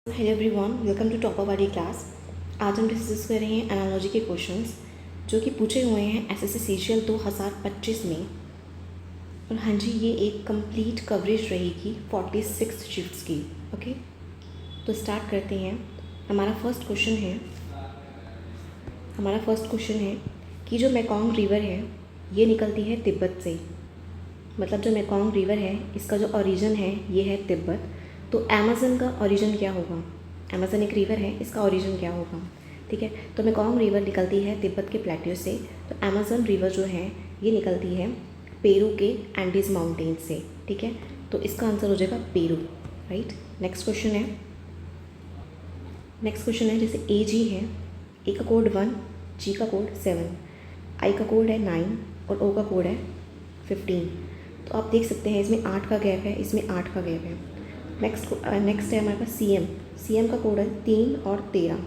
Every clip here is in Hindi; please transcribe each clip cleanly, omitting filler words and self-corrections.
Hello everyone, welcome to top वाली क्लास। आज हम डिस्कस कर रहे हैं एनालॉजी के क्वेश्चंस जो कि पूछे हुए हैं एसएससी सीजीएल 2025 में। और हाँ जी, ये एक कंप्लीट कवरेज रहेगी 46 शिफ्ट्स की। ओके, तो स्टार्ट करते हैं। हमारा फर्स्ट क्वेश्चन है कि जो मेकोंग रिवर है ये निकलती है तिब्बत से। मतलब जो मेकोंग रिवर है इसका जो ओरिजिन है ये है तिब्बत। तो अमेज़न का ओरिजिन क्या होगा? अमेज़न एक रिवर है, इसका ओरिजिन क्या होगा? ठीक है, तो मेकोंग रिवर निकलती है तिब्बत के प्लेट्यू से। तो अमेज़न रिवर जो है ये निकलती है पेरू के एंडीज माउंटेन से। ठीक है, तो इसका आंसर हो जाएगा पेरू। राइट। नेक्स्ट क्वेश्चन है जैसे ए जी है, ए का कोड 1, जी का कोड 7, आई का कोड है 9 और ओ का कोड है 15। तो आप देख सकते हैं इसमें 8 का गैप है, इसमें 8 का गैप है। नेक्स्ट है हमारे पास सी एम का कोड है 3 और 13।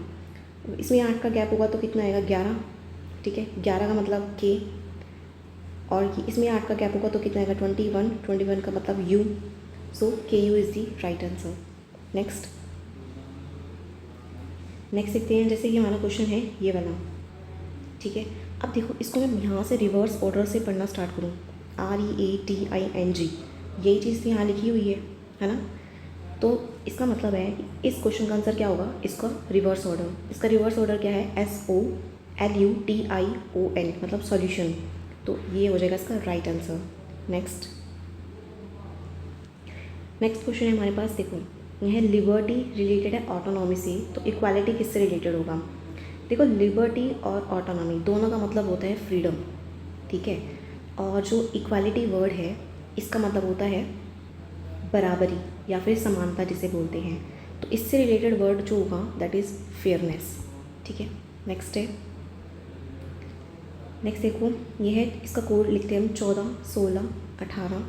इसमें 8 का गैप होगा तो कितना आएगा? 11। ठीक है, 11 का मतलब के, और इसमें 8 का गैप होगा तो कितना आएगा? 21 का मतलब यू। सो के you is the right answer. Next देखते हैं। जैसे कि हमारा क्वेश्चन है ये वाला। ठीक है, अब देखो इसको मैं यहाँ से रिवर्स ऑर्डर से पढ़ना स्टार्ट करूँ। REATING, यही चीज़ यहाँ लिखी हुई है ना? तो इसका मतलब है इस क्वेश्चन का आंसर क्या होगा? इसका रिवर्स ऑर्डर क्या है? SOLUTION, मतलब सॉल्यूशन। तो ये हो जाएगा इसका राइट आंसर। नेक्स्ट क्वेश्चन है हमारे पास। देखो यह लिबर्टी रिलेटेड है ऑटोनॉमी से, तो इक्वालिटी किससे रिलेटेड होगा? देखो लिबर्टी और ऑटोनॉमी दोनों का मतलब होता है फ्रीडम। ठीक है, और जो इक्वालिटी वर्ड है इसका मतलब होता है बराबरी या फिर समानता जिसे बोलते हैं। तो इससे रिलेटेड वर्ड जो होगा दैट इज़ फेयरनेस। ठीक है, नेक्स्ट देखो ये है, इसका कोड लिखते हैं हम 14, 16, 18,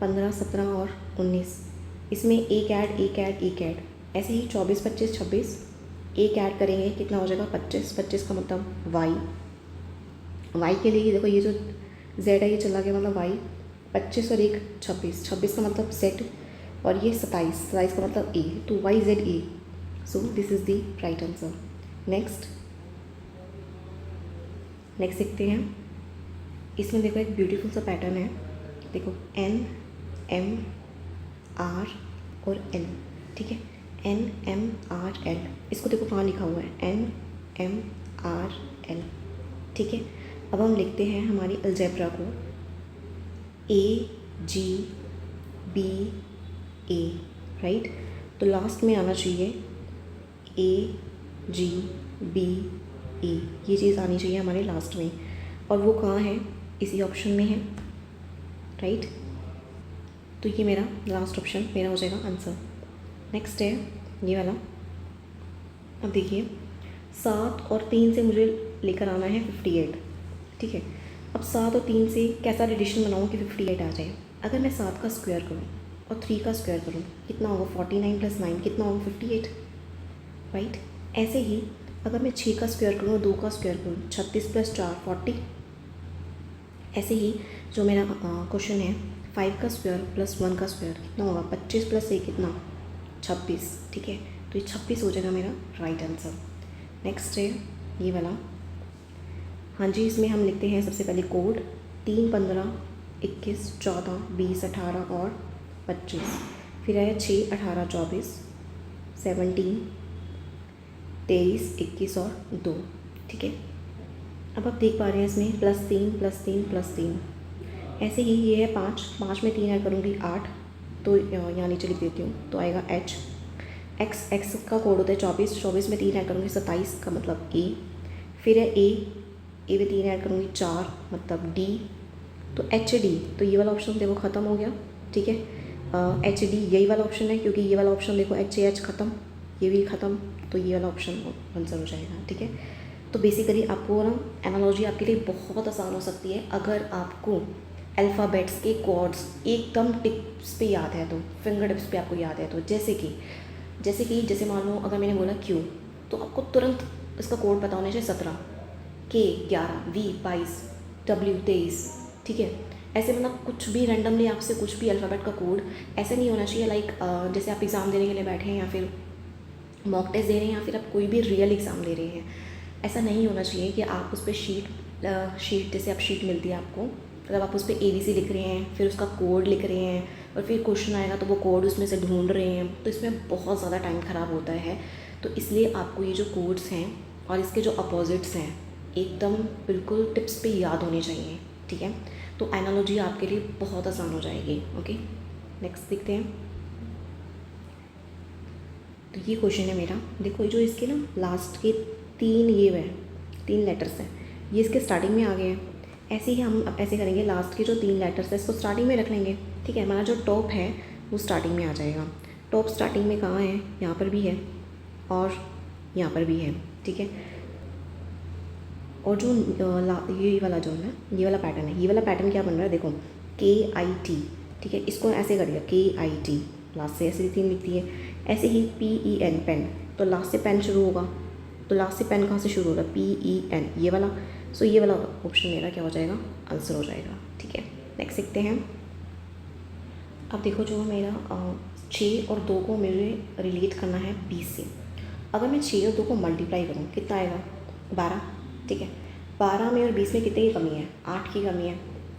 15, 17 और 19। इसमें एक ऐड ऐसे ही 24, 25, 26 एक ऐड करेंगे कितना हो जाएगा? 25 का मतलब वाई के लिए देखो ये जो जेड है ये चला गया, मतलब वाई। 25 और 1 26 का मतलब सेट, और ये 27 का मतलब ए, तो YZA। So this is the right answer. Next देखते हैं। इसमें देखो एक ब्यूटीफुल सा पैटर्न है। देखो N M R और L। ठीक है, N M R L, इसको देखो कहाँ लिखा हुआ है? N M R L। ठीक है, अब हम लिखते हैं हमारी अलजेब्रा को AGBA। राइट, तो लास्ट में आना चाहिए AGBA, ये चीज़ आनी चाहिए हमारे लास्ट में, और वो कहाँ है? इसी ऑप्शन में है। राइट, तो ये मेरा लास्ट ऑप्शन मेरा हो जाएगा आंसर। नेक्स्ट है ये वाला। अब देखिए 7 और 3 से मुझे लेकर आना है 58। ठीक है, अब 7 और 3 से कैसा रिलेशन बनाऊँ कि 58 आ जाए? अगर मैं 7 का स्क्वायर करूँ और 3 का स्क्वायर करूँ कितना होगा? 49 + 9 कितना होगा? 58। राइट, ऐसे ही अगर मैं 6 का स्क्वायर करूँ और 2 का स्क्वायर करूँ, 36 + 4 40। ऐसे ही जो मेरा क्वेश्चन है 5 का स्क्वायर + 1 का स्क्वायर कितना होगा? 25 + 1 कितना? 26। ठीक है, तो ये 26 हो जाएगा मेरा राइट आंसर। नेक्स्ट है ये वाला। हाँ जी, इसमें हम लिखते हैं सबसे पहले कोड 3, 15, 21, 14, 20, 18 और 25। फिर आया 6, 18, 24, 17, 23, 21 और 2। ठीक है, अब आप देख पा रहे हैं इसमें +3 +3 +3। ऐसे ही ये है 5 में 3 ऐड करूँगी 8, तो यहाँ नीचे लिख देती हूँ, तो आएगा H। X का कोड होता है 24 में 3 ऐड करूँगी 27 का मतलब A। फिर है A में 3 ऐड करूँगी 4 मतलब D, तो HD। तो ये वाला ऑप्शन देखो ख़त्म हो गया। ठीक है, HD यही वाला ऑप्शन है, क्योंकि ये वाला ऑप्शन देखो HAH ख़त्म, ये भी ख़त्म, तो ये वाला ऑप्शन आंसर हो जाएगा। ठीक है, तो बेसिकली आपको ना एनालॉजी आपके लिए बहुत आसान हो सकती है अगर आपको अल्फ़ाबेट्स के कोड्स एकदम टिप्स पे याद है, तो फिंगर टिप्स पे आपको याद है। तो जैसे मान लो अगर मैंने बोला Q, तो आपको तुरंत इसका कोड पता होना चाहिए 17, K 11, V 22, W 23। ठीक है, ऐसे मतलब कुछ भी रैंडमली आपसे कुछ भी अल्फ़ाबेट का कोड ऐसे नहीं होना चाहिए। लाइक जैसे आप एग्ज़ाम देने के लिए बैठे हैं या फिर मॉक टेस्ट दे रहे हैं या फिर आप कोई भी रियल एग्ज़ाम दे रहे हैं, ऐसा नहीं होना चाहिए कि आप उस पर शीट जैसे आप शीट मिलती है आपको, मतलब आप उस पर ABC लिख रहे हैं, फिर उसका कोड लिख रहे हैं और फिर क्वेश्चन आएगा तो वो कोड उसमें से ढूंढ रहे हैं, तो इसमें बहुत ज़्यादा टाइम ख़राब होता है। तो इसलिए आपको ये जो कोड्स हैं और इसके जो अपोजिट्स हैं एकदम बिल्कुल टिप्स पे याद होने चाहिए, ठीक है। तो एनालॉजी आपके लिए बहुत आसान हो जाएगी। ओके, नेक्स्ट देखते हैं। तो ये क्वेश्चन है मेरा, देखो ये जो इसके ना लास्ट के 3 लेटर्स हैं, ये इसके स्टार्टिंग में आ गए हैं। ऐसे ही हम अब ऐसे करेंगे, लास्ट के जो 3 लेटर्स हैं इसको स्टार्टिंग में रख लेंगे, ठीक है। हमारा जो टॉप है वो स्टार्टिंग में आ जाएगा। टॉप स्टार्टिंग में कहाँ है, यहाँ पर भी है और यहाँ पर भी है, ठीक है। और जो ये वाला जो है, ये वाला पैटर्न है, ये वाला पैटर्न क्या बन रहा है, देखो KIT, ठीक है। इसको ऐसे करिए KIT, लास्ट से ऐसे 3 लिखती है। ऐसे ही PEN पेन, तो लास्ट से पेन शुरू होगा, तो लास्ट से पेन कहाँ से शुरू होगा, PEN, ये वाला। सो ये वाला ऑप्शन मेरा क्या हो जाएगा, आंसर हो जाएगा, ठीक है। नेक्स्ट देखते हैं। अब देखो जो मेरा 6 और 2 को मुझे रिलेट करना है 20 से। अगर मैं 6 और 2 को मल्टीप्लाई करूँ कितना आएगा, 12, ठीक है। 12 में और 20 में कितने की कमी है, 8 की कमी है।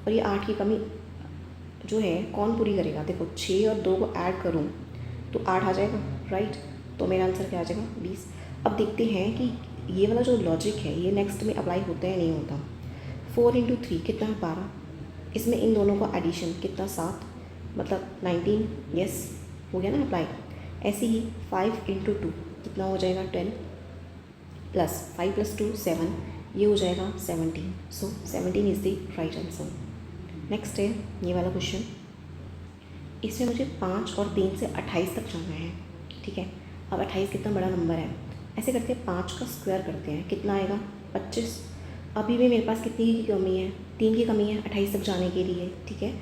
और ये 8 की कमी जो है कौन पूरी करेगा, देखो 6 और 2 को ऐड करूँ तो 8 आ जाएगा, राइट। तो मेरा आंसर क्या आ जाएगा, 20। अब देखते हैं कि ये वाला जो लॉजिक है ये नेक्स्ट में अप्लाई होता है नहीं होता। 4 × 3 कितना है, 12। इसमें इन दोनों का एडिशन कितना, 7, मतलब 19, यस हो गया ना अप्लाई। ऐसे ही 5 × 2 कितना हो जाएगा, 10, प्लस 5 + 2 7, ये हो जाएगा 17। सो 17 is the right answer. Next है ये वाला क्वेश्चन, इसमें मुझे 5 और 3 से 28 तक जाना है, ठीक है। अब 28 कितना बड़ा नंबर है, ऐसे करते हैं 5 का स्क्वायर करते हैं, कितना आएगा, 25। अभी भी मेरे पास कितनी की कमी है, 3 की कमी है 28 तक जाने के लिए, ठीक है।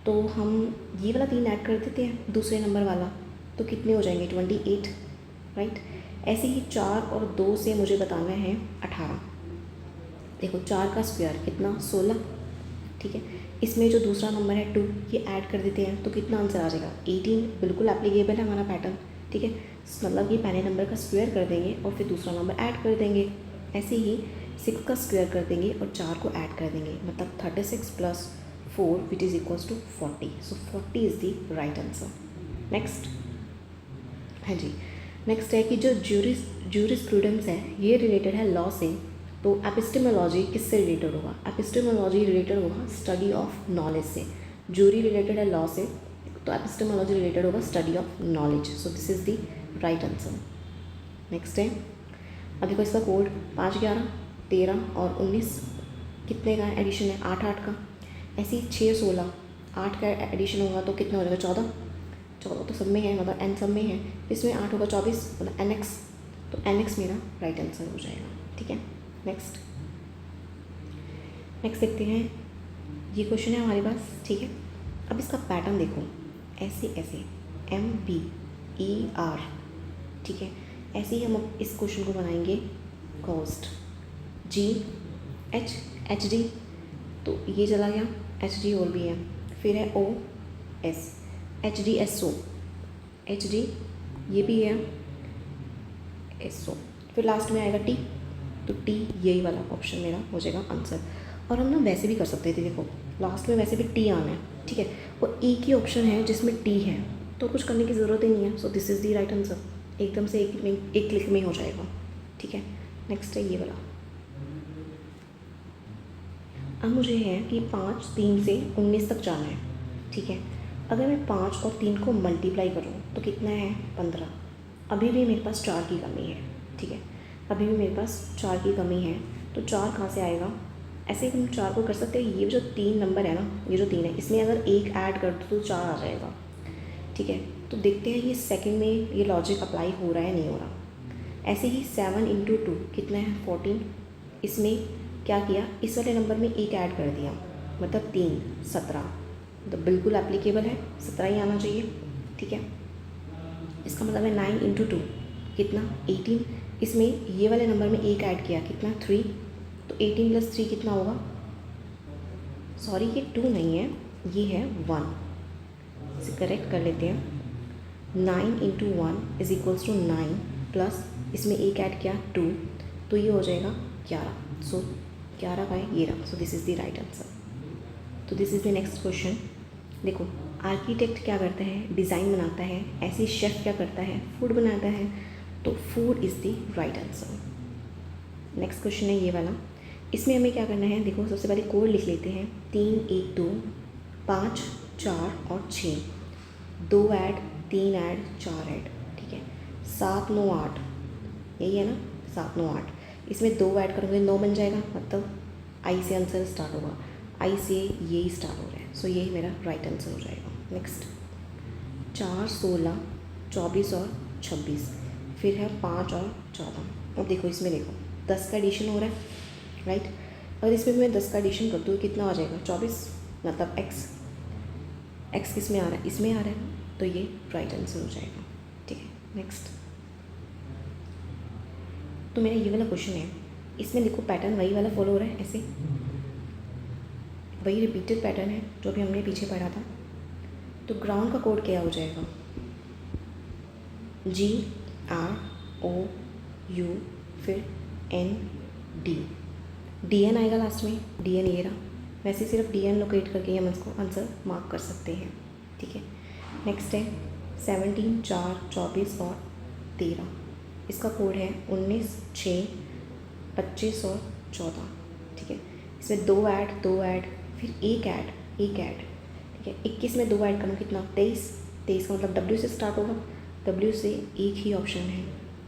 तो हम ये वाला 3 ऐड कर देते हैं दूसरे नंबर वाला, तो कितने हो जाएंगे, 28, राइट। ऐसे ही 4 और 2 से मुझे बताना है 18। देखो 4 का स्क्वायर कितना, 16, ठीक है। इसमें जो दूसरा नंबर है 2, ये ऐड कर देते हैं तो कितना आंसर आ जाएगा, 18। बिल्कुल एप्लीकेबल है हमारा पैटर्न, ठीक है। मतलब ये पहले नंबर का स्क्वायर कर देंगे और फिर दूसरा नंबर ऐड कर देंगे। ऐसे ही 6 का स्क्वायर कर देंगे और 4 को ऐड कर देंगे, मतलब 36 + 4 which is equals to 40। So 40 is the right answer. Next, हाँ जी, नेक्स्ट है कि जो ज्यूरिस्प्रूडेंस है ये रिलेटेड है लॉ से, तो एपिस्टेमोलॉजी किससे रिलेटेड होगा, एपिस्टेमोलॉजी रिलेटेड होगा स्टडी ऑफ नॉलेज से। ज्यूरी रिलेटेड है लॉ से, तो एपिस्टेमोलॉजी रिलेटेड होगा study of knowledge. So this is the right answer. Next है, अब देखो इसका कोड 5, 11, 13 और 19 कितने का एडिशन है, 8, 8 का। ऐसे ही 6, 16, 8 का एडिशन होगा तो कितना हो जाएगा, 14। 14 तो सब में है, मतलब n सब में है, इसमें 8 होगा 24, मतलब NX, तो NX मेरा राइट आंसर हो जाएगा, ठीक है। नेक्स्ट देखते हैं, ये क्वेश्चन है हमारे पास, ठीक है। अब इसका पैटर्न देखो, ऐसे ऐसे MBER, ठीक है। ऐसे ही हम अब इस क्वेश्चन को बनाएंगे, कॉस्ट GHD, तो ये चला गया, HD और भी है, फिर है OS, HDSO, HD ये भी है, SO, फिर लास्ट में आएगा T, तो T यही वाला ऑप्शन मेरा हो जाएगा आंसर। और हम ना वैसे भी कर सकते थे, देखो लास्ट में वैसे भी T आना है, ठीक है। और एक ही ऑप्शन है जिसमें T है, तो कुछ करने की ज़रूरत ही नहीं है। सो this is the right answer, एकदम से एक क्लिक में ही हो जाएगा, ठीक है। नेक्स्ट है ये वाला, अब मुझे है कि 5, 3 से 19 तक जाना है, ठीक है। अगर मैं 5 और 3 को मल्टीप्लाई करूँ तो कितना है, 15। अभी भी मेरे पास 4 की कमी है, ठीक है। अभी भी मेरे पास 4 की कमी है, तो 4 कहाँ से आएगा, ऐसे हम 4 को कर सकते हैं। ये जो 3 नंबर है ना, ये जो 3 है, इसमें अगर एक ऐड कर दो तो 4 आ जाएगा, ठीक है। तो देखते हैं ये सेकंड में ये लॉजिक अप्लाई हो रहा है नहीं हो रहा। ऐसे ही 7 × 2 कितना है, 14। इसमें क्या किया, इस वाले नंबर में एक ऐड कर दिया, मतलब 3, 17, तो बिल्कुल एप्लीकेबल है, 17 ही आना चाहिए, ठीक है। इसका मतलब है 9 × 2 कितना, 18। इसमें ये वाले नंबर में एक ऐड किया, कितना, 3, तो 18 + 3 कितना होगा, सॉरी ये 2 नहीं है, ये है 1, इसे करेक्ट कर लेते हैं। 9 × 1 = 9, प्लस इसमें एक ऐड किया 2, तो ये हो जाएगा 11। सो 11 का है ये रहा। So this is the right answer. तो this is the next question. देखो, आर्किटेक्ट क्या करता है, डिज़ाइन बनाता है, ऐसे शेफ़ क्या करता है, फूड बनाता है। तो food is the right answer. Next question है ये वाला। इसमें हमें क्या करना है, देखो सबसे पहले कोड लिख लेते हैं। 3 1 2 5 4 और 6, 2 ऐड 3 ऐड 4 ऐड, ठीक है। 7 9 8, यही है ना, 7 9 8। इसमें 2 ऐड करोगे 9 बन जाएगा, मतलब आई से आंसर स्टार्ट होगा, आई से ये स्टार्ट हो रहा है। सो यही मेरा राइट आंसर हो जाएगा। नेक्स्ट 4 16 24 और 26, फिर है 5 और 14। अब देखो इसमें देखो 10 का एडिशन हो रहा है, राइट। अगर इसमें मैं 10 का एडिशन कर दूँ कितना आ जाएगा, 24, मतलब एक्स किस में आ रहा है, इसमें आ रहा है, तो ये राइट आंसर हो जाएगा, ठीक है। नेक्स्ट, तो मेरा ये वाला क्वेश्चन है, इसमें देखो पैटर्न वही वाला फॉलो हो रहा है, ऐसे वही रिपीटेड पैटर्न है जो भी हमने पीछे पढ़ा था। तो ग्राउंड का कोड क्या हो जाएगा, GROU फिर DN आएगा लास्ट में, DN ये रहा। वैसे सिर्फ DN लोकेट करके हम इसको आंसर मार्क कर सकते हैं, ठीक है। नेक्स्ट है 17 4 24 और 13, इसका कोड है 19 6 25 और 14, ठीक है। इसमें 2 ऐड फिर एक ऐड, ठीक है। 21 में 2 ऐड करूँ कितना, 23 का मतलब W से स्टार्ट होगा, W से एक ही ऑप्शन है,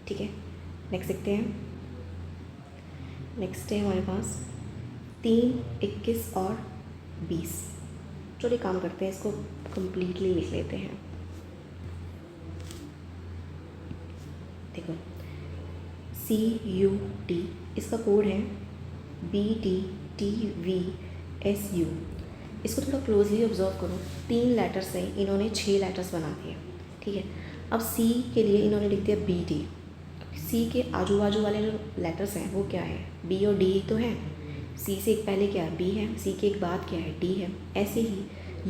ठीक है। नेक्स्ट देखते हैं। नेक्स्ट है हमारे पास 3 21 और 20। चलिए काम करते हैं, इसको कम्प्लीटली लिख लेते हैं। देखो CUT, इसका कोड है BTTVSU। इसको थोड़ा क्लोजली ऑब्जर्व करो, 3 लेटर्स हैं, इन्होंने 6 लेटर्स बना दिए, ठीक है। अब C के लिए इन्होंने लिख दिया BT। C के आजू बाजू वाले जो लेटर्स हैं वो क्या है, B और D तो है। C से एक पहले क्या है, B है, C के एक बाद क्या है, D है। ऐसे ही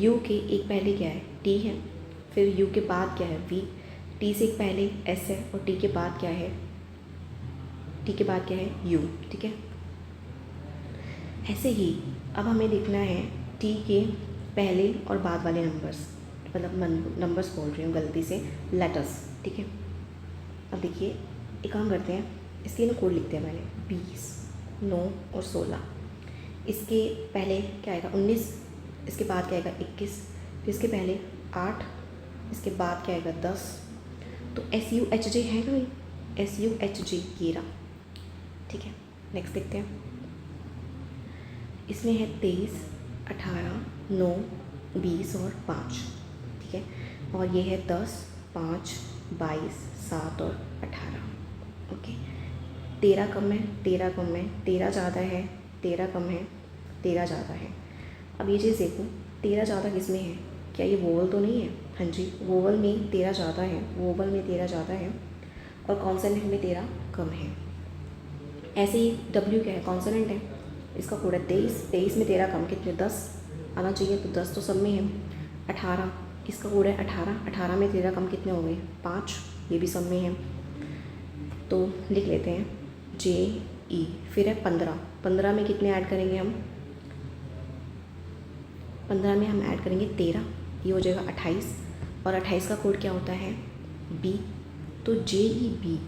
U के एक पहले क्या है, T है, फिर U के बाद क्या है, V। T से एक पहले S है और T के बाद क्या है, T के बाद क्या है, U, ठीक है। ऐसे ही अब हमें देखना है T के पहले और बाद वाले नंबर्स, मतलब नंबर्स बोल रही हूँ गलती से, लेटर्स, ठीक है। अब देखिए एक काम करते हैं, इसके ना कोड लिखते हैं पहले 20 9 और 16। इसके पहले क्या आएगा 19, इसके बाद क्या आएगा 21, फिर इसके पहले 8, इसके बाद क्या आएगा 10। तो SUHJ है ना, SUHJ ये रहा, ठीक है। नेक्स्ट देखते हैं, इसमें है 23 18 9 20 और 5, ठीक है। और ये है 10 5 22 7 और 18, ओके। 13 कम है 13 कम है, 13 ज़्यादा है 13 कम है, 13 ज़्यादा है। अब ये चीज़ देखो 13 ज़्यादा किस में है, क्या ये वोवल तो नहीं है, हाँ जी, वोवल में 13 ज़्यादा है, वोवल में 13 ज़्यादा है और कॉन्सोनेंट में 13 कम है। ऐसे ही W क्या है, कॉन्सोनेंट है, इसका कोड है 23 में 13 कम कितने, 10 आना चाहिए, तो 10 तो सब में है। 18, इसका कोड है 18 में 13 कम कितने हो गए, 5, ये भी सब में है। तो लिख लेते हैं JE। फिर है 15 में कितने ऐड करेंगे हम, 15 में हम ऐड करेंगे 13, ये हो जाएगा 28, और 28 का कोड क्या होता है, B। तो JEB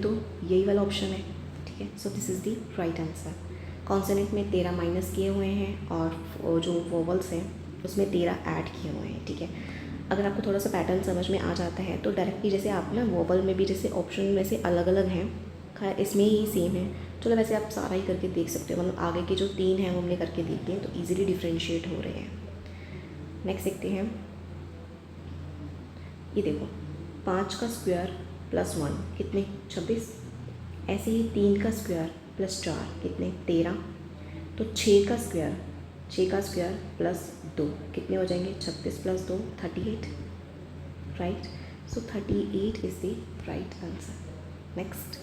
तो यही वाला ऑप्शन है, ठीक है। सो this is the right answer. Consonant में 13 माइनस किए हुए हैं और जो वोवल्स हैं उसमें 13 ऐड किए हुए हैं, ठीक है। अगर आपको थोड़ा सा पैटर्न समझ में आ जाता है तो डायरेक्टली जैसे आप ना वोवल में भी जैसे ऑप्शन में से अलग अलग हैं, खैर इसमें ही सेम है, चलो वैसे आप सारा ही करके देख सकते हो, मतलब आगे के जो 3 हैं वो हमने करके देख लिए, तो ईजिली डिफ्रेंशिएट हो रहे हैं। नेक्स्ट देखते हैं, ये देखो 5 का स्क्वायर प्लस 1 कितने, 26। ऐसे ही 3 का स्क्वायर प्लस 4 कितने, 13। तो 6 का स्क्वायर प्लस 2 कितने हो जाएंगे, 36 plus 2 38, right. So 38 is the right answer. Next,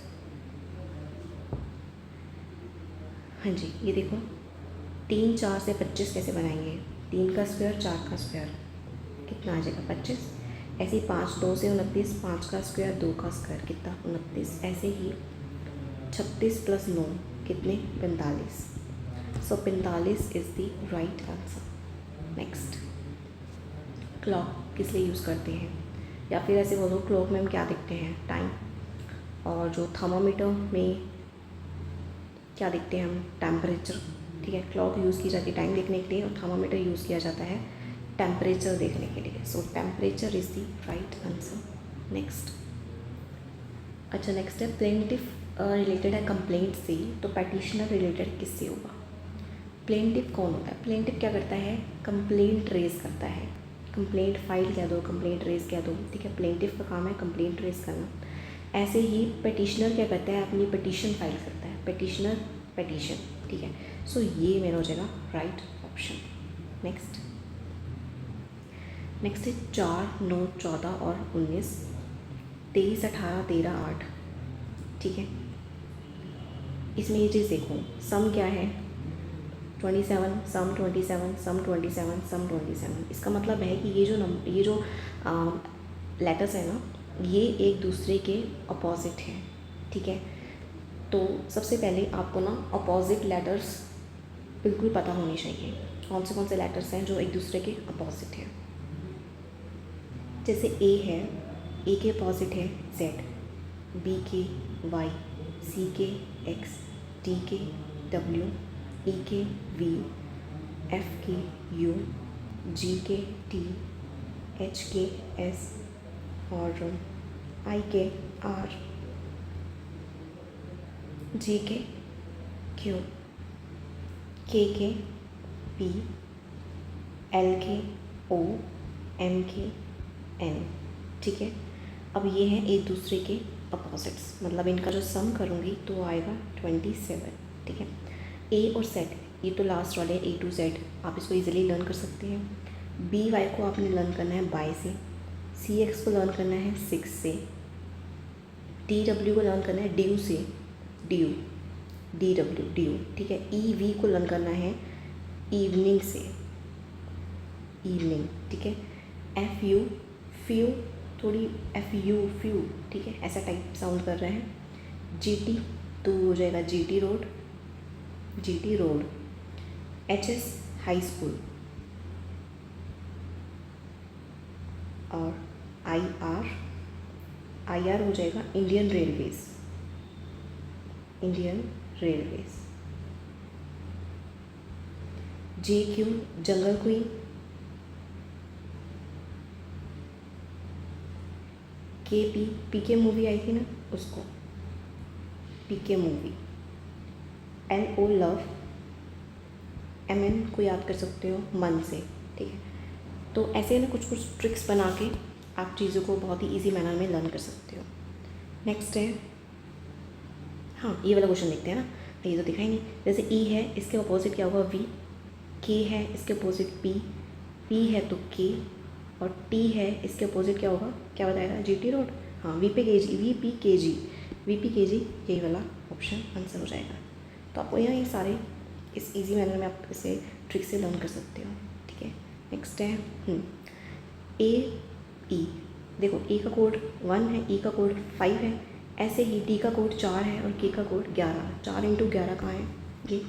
हाँ जी, ये देखो 3 4 से 25 कैसे बनाएंगे, 3 का स्क्वायर 4 का स्क्वायर कितना आ जाएगा, 25। ऐसे ही 5 2 से 29, 5 का स्क्वायर 2 का स्क्वायर कितना 29। ऐसे ही 36 + 9 कितने 45। सो 45 is the right answer. Next, clock किस लिए यूज़ करते हैं, या फिर ऐसे बोलो क्लॉक में हम क्या देखते हैं, टाइम। और जो थर्मामीटर में क्या देखते हैं हम, टेम्परेचर। ठीक है, क्लॉक यूज़ की जाती है टाइम देखने के लिए और थर्मामीटर यूज़ किया जाता है टेम्परेचर देखने के लिए। सो temperature is the right answer. Next, अच्छा नेक्स्ट है प्लेंटिफ रिलेटेड है कंप्लेंट से, तो पैटिशनर रिलेटेड किससे होगा। प्लेंटिफ कौन होता है, प्लेंटिफ क्या करता है, कंप्लेंट रेज करता है। कंप्लेंट फाइल कह दो, कंप्लेंट रेज कह दो, ठीक है, प्लेंटिफ का काम है कंप्लेंट रेज करना। ऐसे ही पटिशनर क्या करता है, अपनी पटिशन फाइल करता है, पटिशनर पटिशन। ठीक है, सो ये मेरा हो जाएगा राइट ऑप्शन। नेक्स्ट है 4 9 14 और 19, 23 18 13 8। ठीक है, इसमें ये चीज़ देखो, सम क्या है 27, सम 27, सम 27, सम 27। इसका मतलब है कि ये जो लेटर्स है ना, ये एक दूसरे के अपोजिट हैं। ठीक है, तो सबसे पहले आपको ना अपोजिट लेटर्स बिल्कुल पता होनी चाहिए, कौन से लेटर्स हैं जो एक दूसरे के अपोजिट हैं। जैसे ए है, ए के अपोजिट है जेड, बी के वाई, सी के एक्स, डी के डब्ल्यू, ई के वी, एफ के यू, जी के टी, एच के एस और आई के आर, जी के क्यू, के पी, एल के ओ, एम के एन। ठीक है, अब ये हैं एक दूसरे के अपोजिट्स, मतलब इनका जो सम करूँगी तो आएगा 27। ठीक है, ए और सेड ये तो लास्ट वाले ए टू जेड, आप इसको इजीली लर्न कर सकते हैं। बी वाई को आपने लर्न करना है बाय से, सी एक्स को लर्न करना है 6 से, टी डब्ल्यू को लर्न करना है ड्यू से, ड्यू डी डब्ल्यू ड्यू। ठीक है, ई वी को लर्न करना है इवनिंग से, इवनिंग। ठीक है, एफ यू फ्यू, थोड़ी एफ यू फ्यू, ठीक है, ऐसा टाइप साउंड कर रहे हैं। जी टी तो हो जाएगा G T road, G T road. H S high school और आई आर हो जाएगा Indian Railways, Indian Railways. J Q jungle queen, K P K movie आई थी ना उसको, P K movie. L O love, M N को याद कर सकते हो मन से। ठीक है, तो ऐसे ना कुछ ट्रिक्स बना के आप चीज़ों को बहुत ही इजी मैनर में लर्न कर सकते हो। नेक्स्ट है, हाँ ये वाला क्वेश्चन देखते हैं ना, ये तो दिखा ही नहीं। जैसे ई है, इसके अपोजिट क्या होगा वी, के है इसके अपोजिट पी, पी है तो के, और टी है इसके अपोजिट क्या होगा, क्या बताएगा जी टी रोड। हाँ वी पे के जी, वी पी के जी, वी पी के जी, यही वाला ऑप्शन आंसर हो जाएगा। तो आपको यहाँ ये सारे इस इजी मैनर में आप इसे ट्रिक से लर्न कर सकते हो। ठीक है, नेक्स्ट है ए ई। देखो ए का कोड 1 है, ई का कोड 5 है, ऐसे ही डी का कोड 4 है और के का कोड 11। 4 × 11 कहाँ है, ये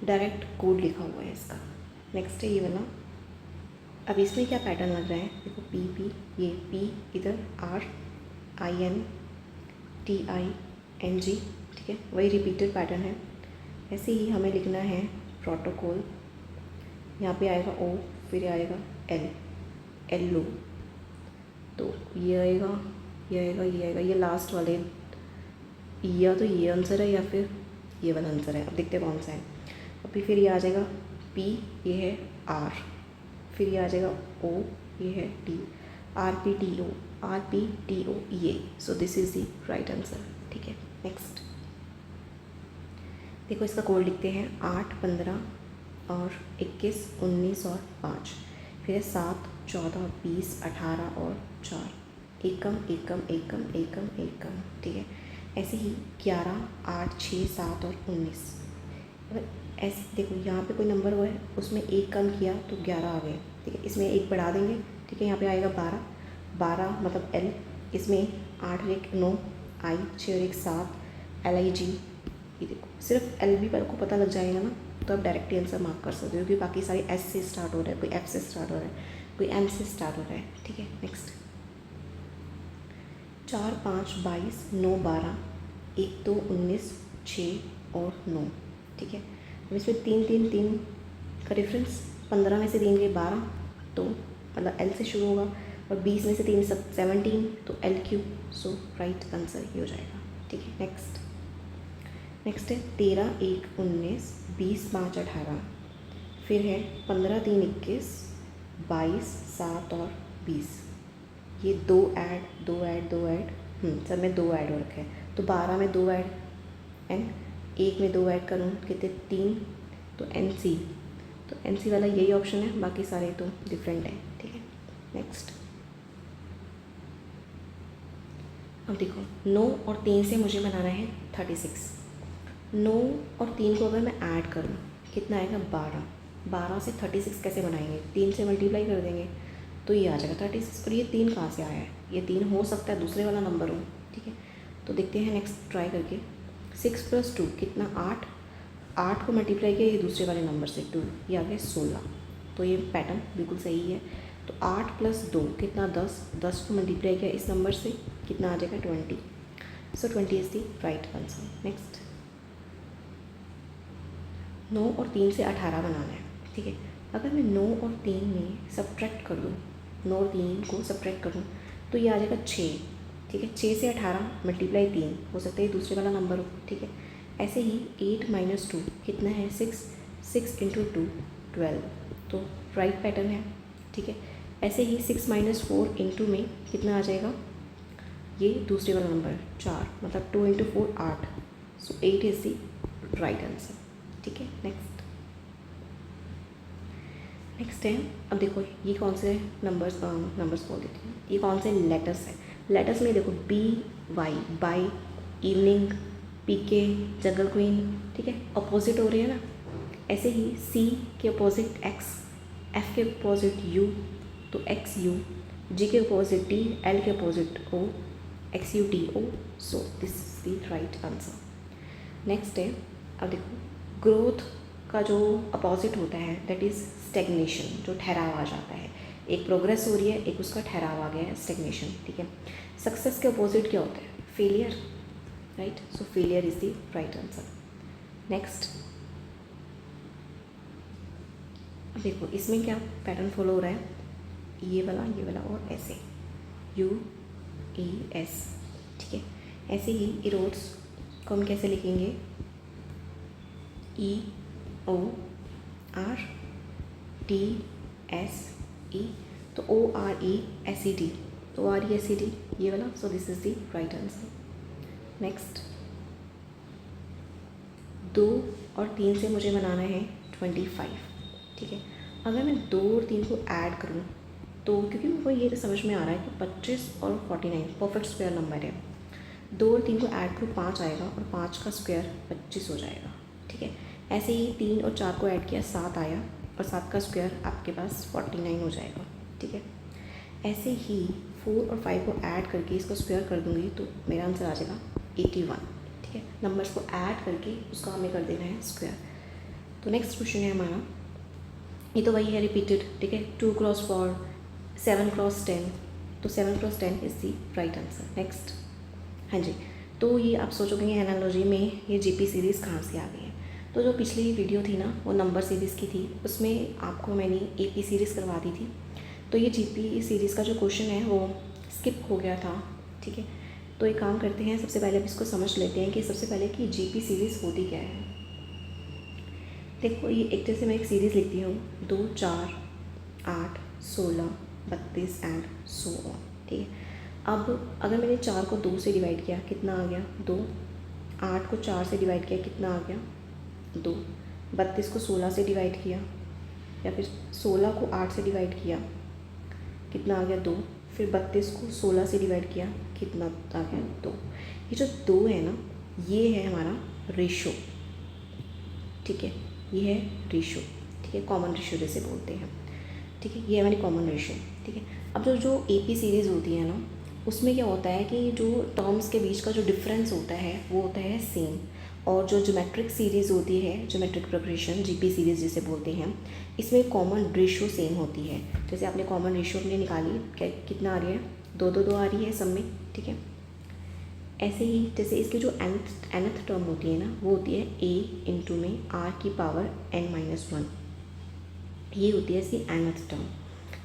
डायरेक्ट कोड लिखा हुआ है इसका। नेक्स्ट है ये वाला, अब इसमें क्या पैटर्न लग रहा है, देखो पी पी, ये पी इधर, R I N T I N G. ठीक है, वही रिपीटेड पैटर्न है। ऐसे ही हमें लिखना है प्रोटोकॉल, यहाँ पे आएगा ओ, फिर आएगा एल, एल ओ, तो ये आएगा, ये आएगा, ये आएगा, ये लास्ट वाले, या तो ये आंसर है या फिर ये वाला आंसर है। अब देखते हैं कौन सा है। अभी फिर ये आ जाएगा पी, ये है आर, फिर ये आ जाएगा ओ, ये है T, R P T O, R P T O, ये। So this is the right answer. ठीक है, नेक्स्ट देखो इसका कोड लिखते हैं 8 15 और 21 19 और 5, फिर 7 14 20 18 और 4, एकम एकम एकम एकम एकम। ठीक है, ऐसे ही 11 8 6 7 और 19। अगर ऐसे देखो यहाँ पे कोई नंबर हुआ है, उसमें एक कम किया तो 11 आ गए। ठीक है, इसमें एक बढ़ा देंगे। ठीक है, यहाँ पे आएगा 12, 12 मतलब L, इसमें 8 और 1 9, I 6 और 1 7, LIG। ये देखो सिर्फ L भी पर को पता लग जाएगा ना तो आप डायरेक्टली आंसर मार्क कर सकते हो, क्योंकि बाकी सारे S से स्टार्ट हो रहा है, कोई F से स्टार्ट हो रहा है, कोई M से स्टार्ट हो रहा है। ठीक है, नेक्स्ट 4 5 22 9 12 1 2 19 6 और 9। ठीक है, अब इसमें 3 3 3 का डिफरेंस, 15 में से 3 गए 12, तो मतलब L से शुरू होगा, और 20 में से 3 17, तो LQ। सो राइट आंसर ये हो जाएगा। ठीक है, नेक्स्ट है 13 1 19 20 5 18, फिर है 15 3 21 22 7 और 20। ये दो ऐड सब में 2 ऐड हो रखे हैं, तो 12 में 2 ऐड एन, 1 में 2 ऐड करूँ कितने 3, तो NC, तो NC वाला यही ऑप्शन है, बाकी सारे तो डिफरेंट है। ठीक है, नेक्स्ट अब देखो 9 और 3 से मुझे बनाना है 36। 9 और 3 को अगर मैं ऐड करूँ कितना आएगा 12, 12 से 36 कैसे बनाएंगे, 3 से मल्टीप्लाई कर देंगे तो ये आ जाएगा 36। और ये 3 कहाँ से आया है, ये 3 हो सकता है दूसरे वाला नंबर हो। ठीक है, तो देखते हैं नेक्स्ट ट्राई करके। 6 + 2 कितना 8, 8 को मल्टीप्लाई किया ये दूसरे वाले नंबर से 2, ये आ गया 16। तो ये पैटर्न बिल्कुल सही है। तो 8 + 2 कितना 10, 10 को मल्टीप्लाई किया इस नंबर से कितना आ जाएगा 20। सो 20 is the right answer. Next 9 और 3 से 18 बनाना है। ठीक है, अगर मैं 9 और 3 में सब्ट्रैक्ट कर दूँ, 9 और 3 को सब्ट्रैक्ट करूँ तो ये आ जाएगा 6। ठीक है, 6 से 18 मल्टीप्लाई 3 हो सकता है ये दूसरे वाला नंबर हो। ठीक है, ऐसे ही 8 - 2 कितना है 6, 6 × 2 12, तो राइट पैटर्न है। ठीक है, ऐसे ही 6 - 4 × में कितना आ जाएगा, ये दूसरे वाला नंबर 4, मतलब 2 × 4 8, सो 8 इज़ द राइट आंसर। ठीक है, नेक्स्ट है, अब देखो ये कौन से नंबर्स बोल देती हूँ, ये कौन से लेटर्स है। लेटर्स में देखो BY, by, evening, PK, jungle queen. ठीक है, अपोजिट हो रहे हैं ना। ऐसे ही C के अपोजिट X, F के अपोजिट U, तो XU, G के अपोजिट T, L के opposite O, XUTO। So this is the right answer. Next है, अब देखो ग्रोथ का जो अपोजिट होता है दैट इज़ स्टेगनेशन, जो ठहराव आ जाता है। एक प्रोग्रेस हो रही है, एक उसका ठहराव आ गया है, स्टेगनेशन। ठीक है, सक्सेस के अपोजिट क्या होता है, failure. Right, so failure is the right answer. Next देखो इसमें क्या पैटर्न फॉलो हो रहा है, ये वाला और ऐसे UES। ठीक है, ऐसे ही इरोड्स को हम कैसे लिखेंगे, EORTSE, तो ORESED, तो ORESED ये वाला। सो this is the right answer. Next 2 और 3 से मुझे बनाना है 25। ठीक है, अगर मैं 2 और 3 को ऐड करूँ तो क्योंकि मुझको ये समझ में आ रहा है कि 25 और 49 परफेक्ट स्क्वायर नंबर है, 2 और 3 को ऐड करूँ 5 आएगा, और 5 का स्क्वायर 25 हो जाएगा। ठीक है, ऐसे ही 3 और 4 को ऐड किया 7 आया, और 7 का स्क्वायर आपके पास 49 हो जाएगा। ठीक है, ऐसे ही 4 और 5 को ऐड करके इसका स्क्वायर कर दूँगी तो मेरा आंसर आ जाएगा 81। ठीक है, नंबर्स को ऐड करके उसका हमें कर देना है स्क्वायर। तो नेक्स्ट क्वेश्चन है हमारा, ये तो वही है रिपीटेड। ठीक है, 2 × 4, 7 × 10, तो 7 × 10 is the right answer. Next, हाँ जी, तो ये आप सोचोगे एनालॉजी में ये GP सीरीज़ कहाँ से आ गई है। तो जो पिछली वीडियो थी ना वो नंबर सीरीज़ की थी, उसमें आपको मैंने AP सीरीज़ करवा दी थी। तो ये GP सीरीज़ का जो क्वेश्चन है वो स्किप हो गया था। ठीक है, तो एक काम करते हैं, सबसे पहले अब इसको समझ लेते हैं कि सबसे पहले कि GP सीरीज़ होती क्या है। देखो ये एक जैसे मैं एक सीरीज़ लिखती हूँ 2 4 8 16 32 एंड सो ऑन। ठीक है, अब अगर मैंने 4 को 2 से डिवाइड किया कितना आ गया 2, 8 को 4 से डिवाइड किया कितना आ गया 2, 32 को 16 से डिवाइड किया, या फिर 16 को 8 से डिवाइड किया कितना आ गया 2, फिर 32 को 16 से डिवाइड किया कितना आ गया 2। ये जो 2 है ना ये है हमारा रेशो। ठीक है, ये है रेशो। ठीक है, कॉमन रेशो जैसे बोलते हैं। ठीक है, ये है हमारी कॉमन रेशो। ठीक है, अब जो AP सीरीज़ होती है ना, उसमें क्या होता है कि जो टर्म्स के बीच का जो डिफरेंस होता है वो होता है सेम, और जो ज्योमेट्रिक सीरीज़ होती है, ज्योमेट्रिक प्रोग्रेशन, GP सीरीज़ जिसे बोलते हैं, इसमें कॉमन रेशियो सेम होती है। जैसे आपने कॉमन रेशियो अपनी निकाली, क्या कितना आ रही है, 2 आ रही है सब में, ठीक है। ऐसे ही जैसे इसकी जो nth टर्म होती है ना, वो होती है a इंटू में r⁻n−1, ये होती है इसकी nth टर्म।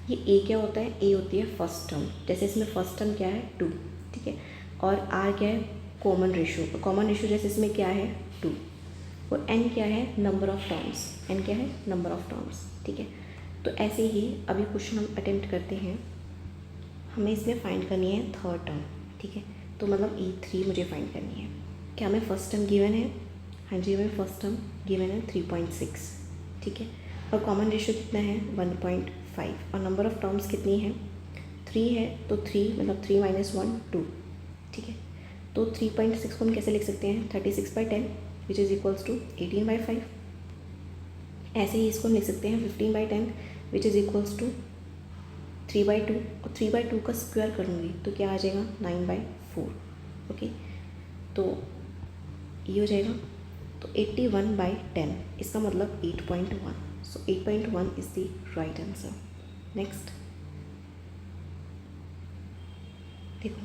ये a क्या होता है, a होती है फर्स्ट टर्म, जैसे इसमें फर्स्ट टर्म क्या है 2, ठीक है, और r क्या है, कॉमन रेशियो। कॉमन रेशियो जैसे इसमें क्या है 2, और n क्या है, नंबर ऑफ़ टर्म्स, n क्या है, नंबर ऑफ़ टर्म्स, ठीक है। तो ऐसे ही अभी क्वेश्चन हम अटेम्प्ट करते हैं, हमें इसमें फाइंड करनी है थर्ड टर्म, ठीक है। तो मतलब E3 मुझे फाइंड करनी है। क्या हमें फर्स्ट टर्म गिवन है, हाँ जी हमें फर्स्ट टर्म गिवन है 3.6, ठीक है, और कॉमन रेशियो कितना है 1.5, और नंबर ऑफ़ टर्म्स कितनी है 3 है, तो 3 मतलब 3 - 1 2, ठीक है। तो 3.6 को हम कैसे लिख सकते हैं, 36/10 विच इज़ इक्वल्स टू 18/5। ऐसे ही इसको हम लिख सकते हैं 15/10 विच इज़ इक्वल्स टू 3/2, और 3/2 का स्क्वायर करूँगी तो क्या आ जाएगा 9/4, ओके। तो ये हो जाएगा, तो 81/10, इसका मतलब 8.1, सो 8.1 is the right answer. Next देखो,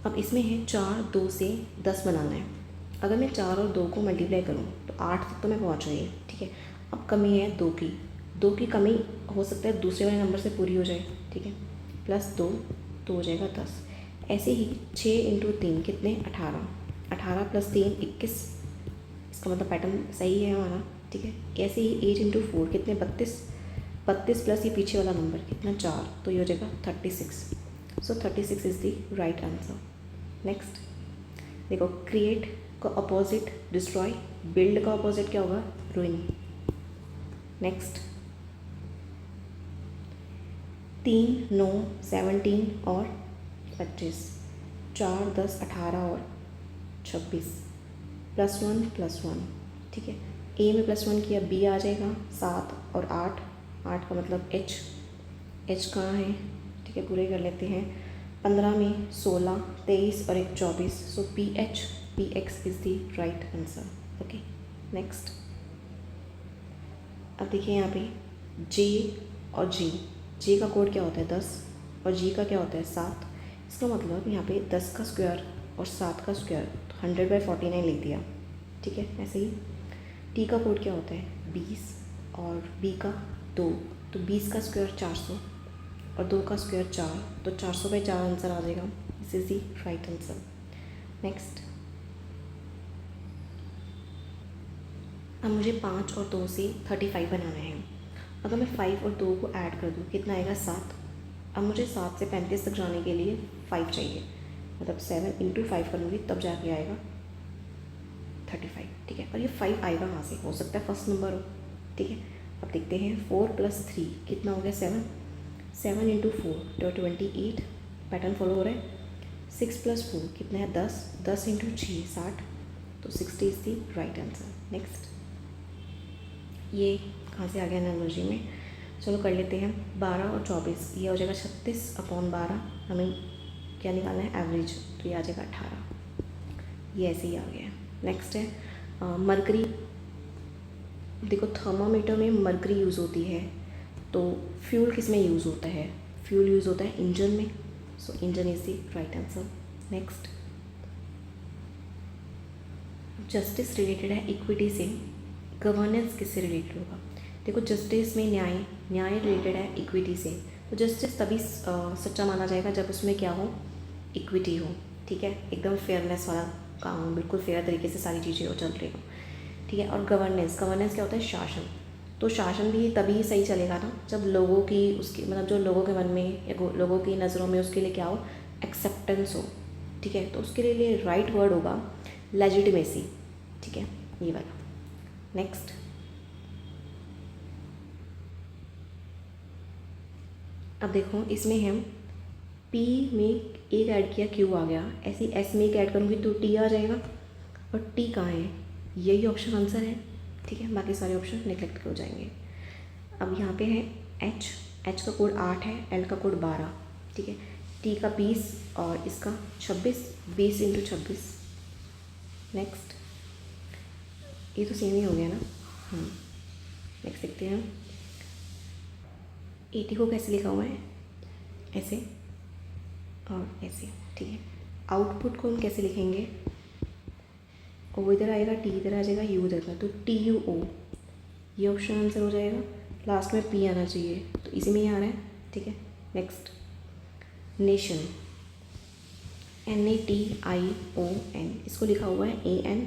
अब इसमें है 4 2 से 10 बनाना है। अगर मैं 4 और 2 को मल्टीप्लाई करूँ तो 8 तक तो मैं पहुँच गई, ठीक है। अब कमी है 2 की कमी हो सकता है दूसरे वाले नंबर से पूरी हो जाए, ठीक है, +2 तो हो जाएगा 10। ऐसे ही 6 × 3 कितने 18, 18 + 3 21, इसका मतलब पैटर्न सही है हमारा, ठीक है। ऐसे ही 8 × 4 कितने 32, 32 प्लस ये पीछे वाला नंबर कितना 4, तो ये हो जाएगा 36, सो 36 is the right answer. Next देखो, क्रिएट का अपोजिट डिस्ट्रॉय, बिल्ड का अपोजिट क्या होगा रूइन। नेक्स्ट 3 9 17 और 25, 4 10 18 और 26, +1 +1, ठीक है। ए में +1 किया, बी आ जाएगा 7 और 8, 8 का मतलब एच कहाँ है, ठीक है, पूरे कर लेते हैं। 15 में 16, 23 और 1 24, सो PX is the right answer, okay. Next अब देखिए यहाँ पे J और J का कोड क्या होता है 10, और G का क्या होता है 7। इसका मतलब यहाँ पे 10 का स्क्वायर और 7 का स्क्वायर, तो 100/49 लिख दिया, ठीक है। ऐसे ही T का कोड क्या होता है 20, और B का 2, तो 20 का स्क्वायर 400 और 2 का स्क्वायर 4, तो 400/4 आंसर आ जाएगा। This is the right answer. Next अब मुझे 5 और 2 से 35 बनाना है। अगर मैं 5 और 2 को ऐड कर दूँ कितना आएगा 7। अब मुझे 7 से 35 तक जाने के लिए 5 चाहिए, मतलब 7 × 5 करूँगी तब जाके आएगा 35, ठीक है। और ये 5 आएगा कहाँ से, हो सकता है फर्स्ट नंबर हो, ठीक है। अब देखते हैं 4 + 3 कितना हो गया 7, 7 × 4 तो 28, पैटर्न फॉलो हो रहा है। 6 + 4 कितना है 10, 10 × 6 60, तो 60 is the right answer. Next ये कहाँ से आ गया एनालॉजी में, चलो कर लेते हैं। 12 और 24 ये हो जाएगा 36/12, हमें क्या निकालना है एवरेज, तो ये आ जाएगा 18, ये ऐसे ही आ गया। नेक्स्ट है मरकरी। देखो थर्मामीटर में मरकरी यूज़ होती है, तो फ्यूल किस में यूज़ होता है, फ्यूल यूज़ होता है इंजन में, सो engine is the right answer. Next justice related है इक्विटी से, गवर्नेंस किससे रिलेटेड होगा। देखो जस्टिस में न्याय रिलेटेड है इक्विटी से, तो जस्टिस तभी सच्चा माना जाएगा जब उसमें क्या हो, इक्विटी हो, ठीक है, एकदम फेयरनेस वाला काम हो, बिल्कुल फेयर तरीके से सारी चीज़ें हो चल रही हो, ठीक है। और गवर्नेंस क्या होता है शासन, तो शासन भी तभी सही चलेगा ना जब लोगों की उसकी मतलब जो लोगों के मन में या लोगों की नज़रों में उसके लिए क्या हो, एक्सेप्टेंस हो, ठीक है। तो उसके लिए राइट वर्ड होगा लेजिटिमेसी, ठीक है, ये वाला। नेक्स्ट अब देखो इसमें हम P में एक ऐड किया Q आ गया, ऐसे ही S में एक ऐड करूँगी तो T आ जाएगा, और T कहाँ है, यही ऑप्शन आंसर है, ठीक है, बाकी सारे ऑप्शन नेगलेक्ट हो जाएंगे। अब यहाँ पे है H का कोड 8 है, L का कोड 12, ठीक है, टी का 20 और इसका 26, 20 इंटू 26। नेक्स्ट, ये तो सेम ही हो गया ना। नेक्स्ट देखते हैं, 80 को कैसे लिखा हुआ है, ऐसे और ऐसे, ठीक है। आउटपुट को हम कैसे लिखेंगे, ओ इधर आएगा, टी इधर आ जाएगा, यू इधर का, तो TUO ये ऑप्शन आंसर हो जाएगा। लास्ट में पी आना चाहिए, तो इसी में ही आ रहा है, ठीक है। नेक्स्ट, नेशन, NATION, इसको लिखा हुआ है AN,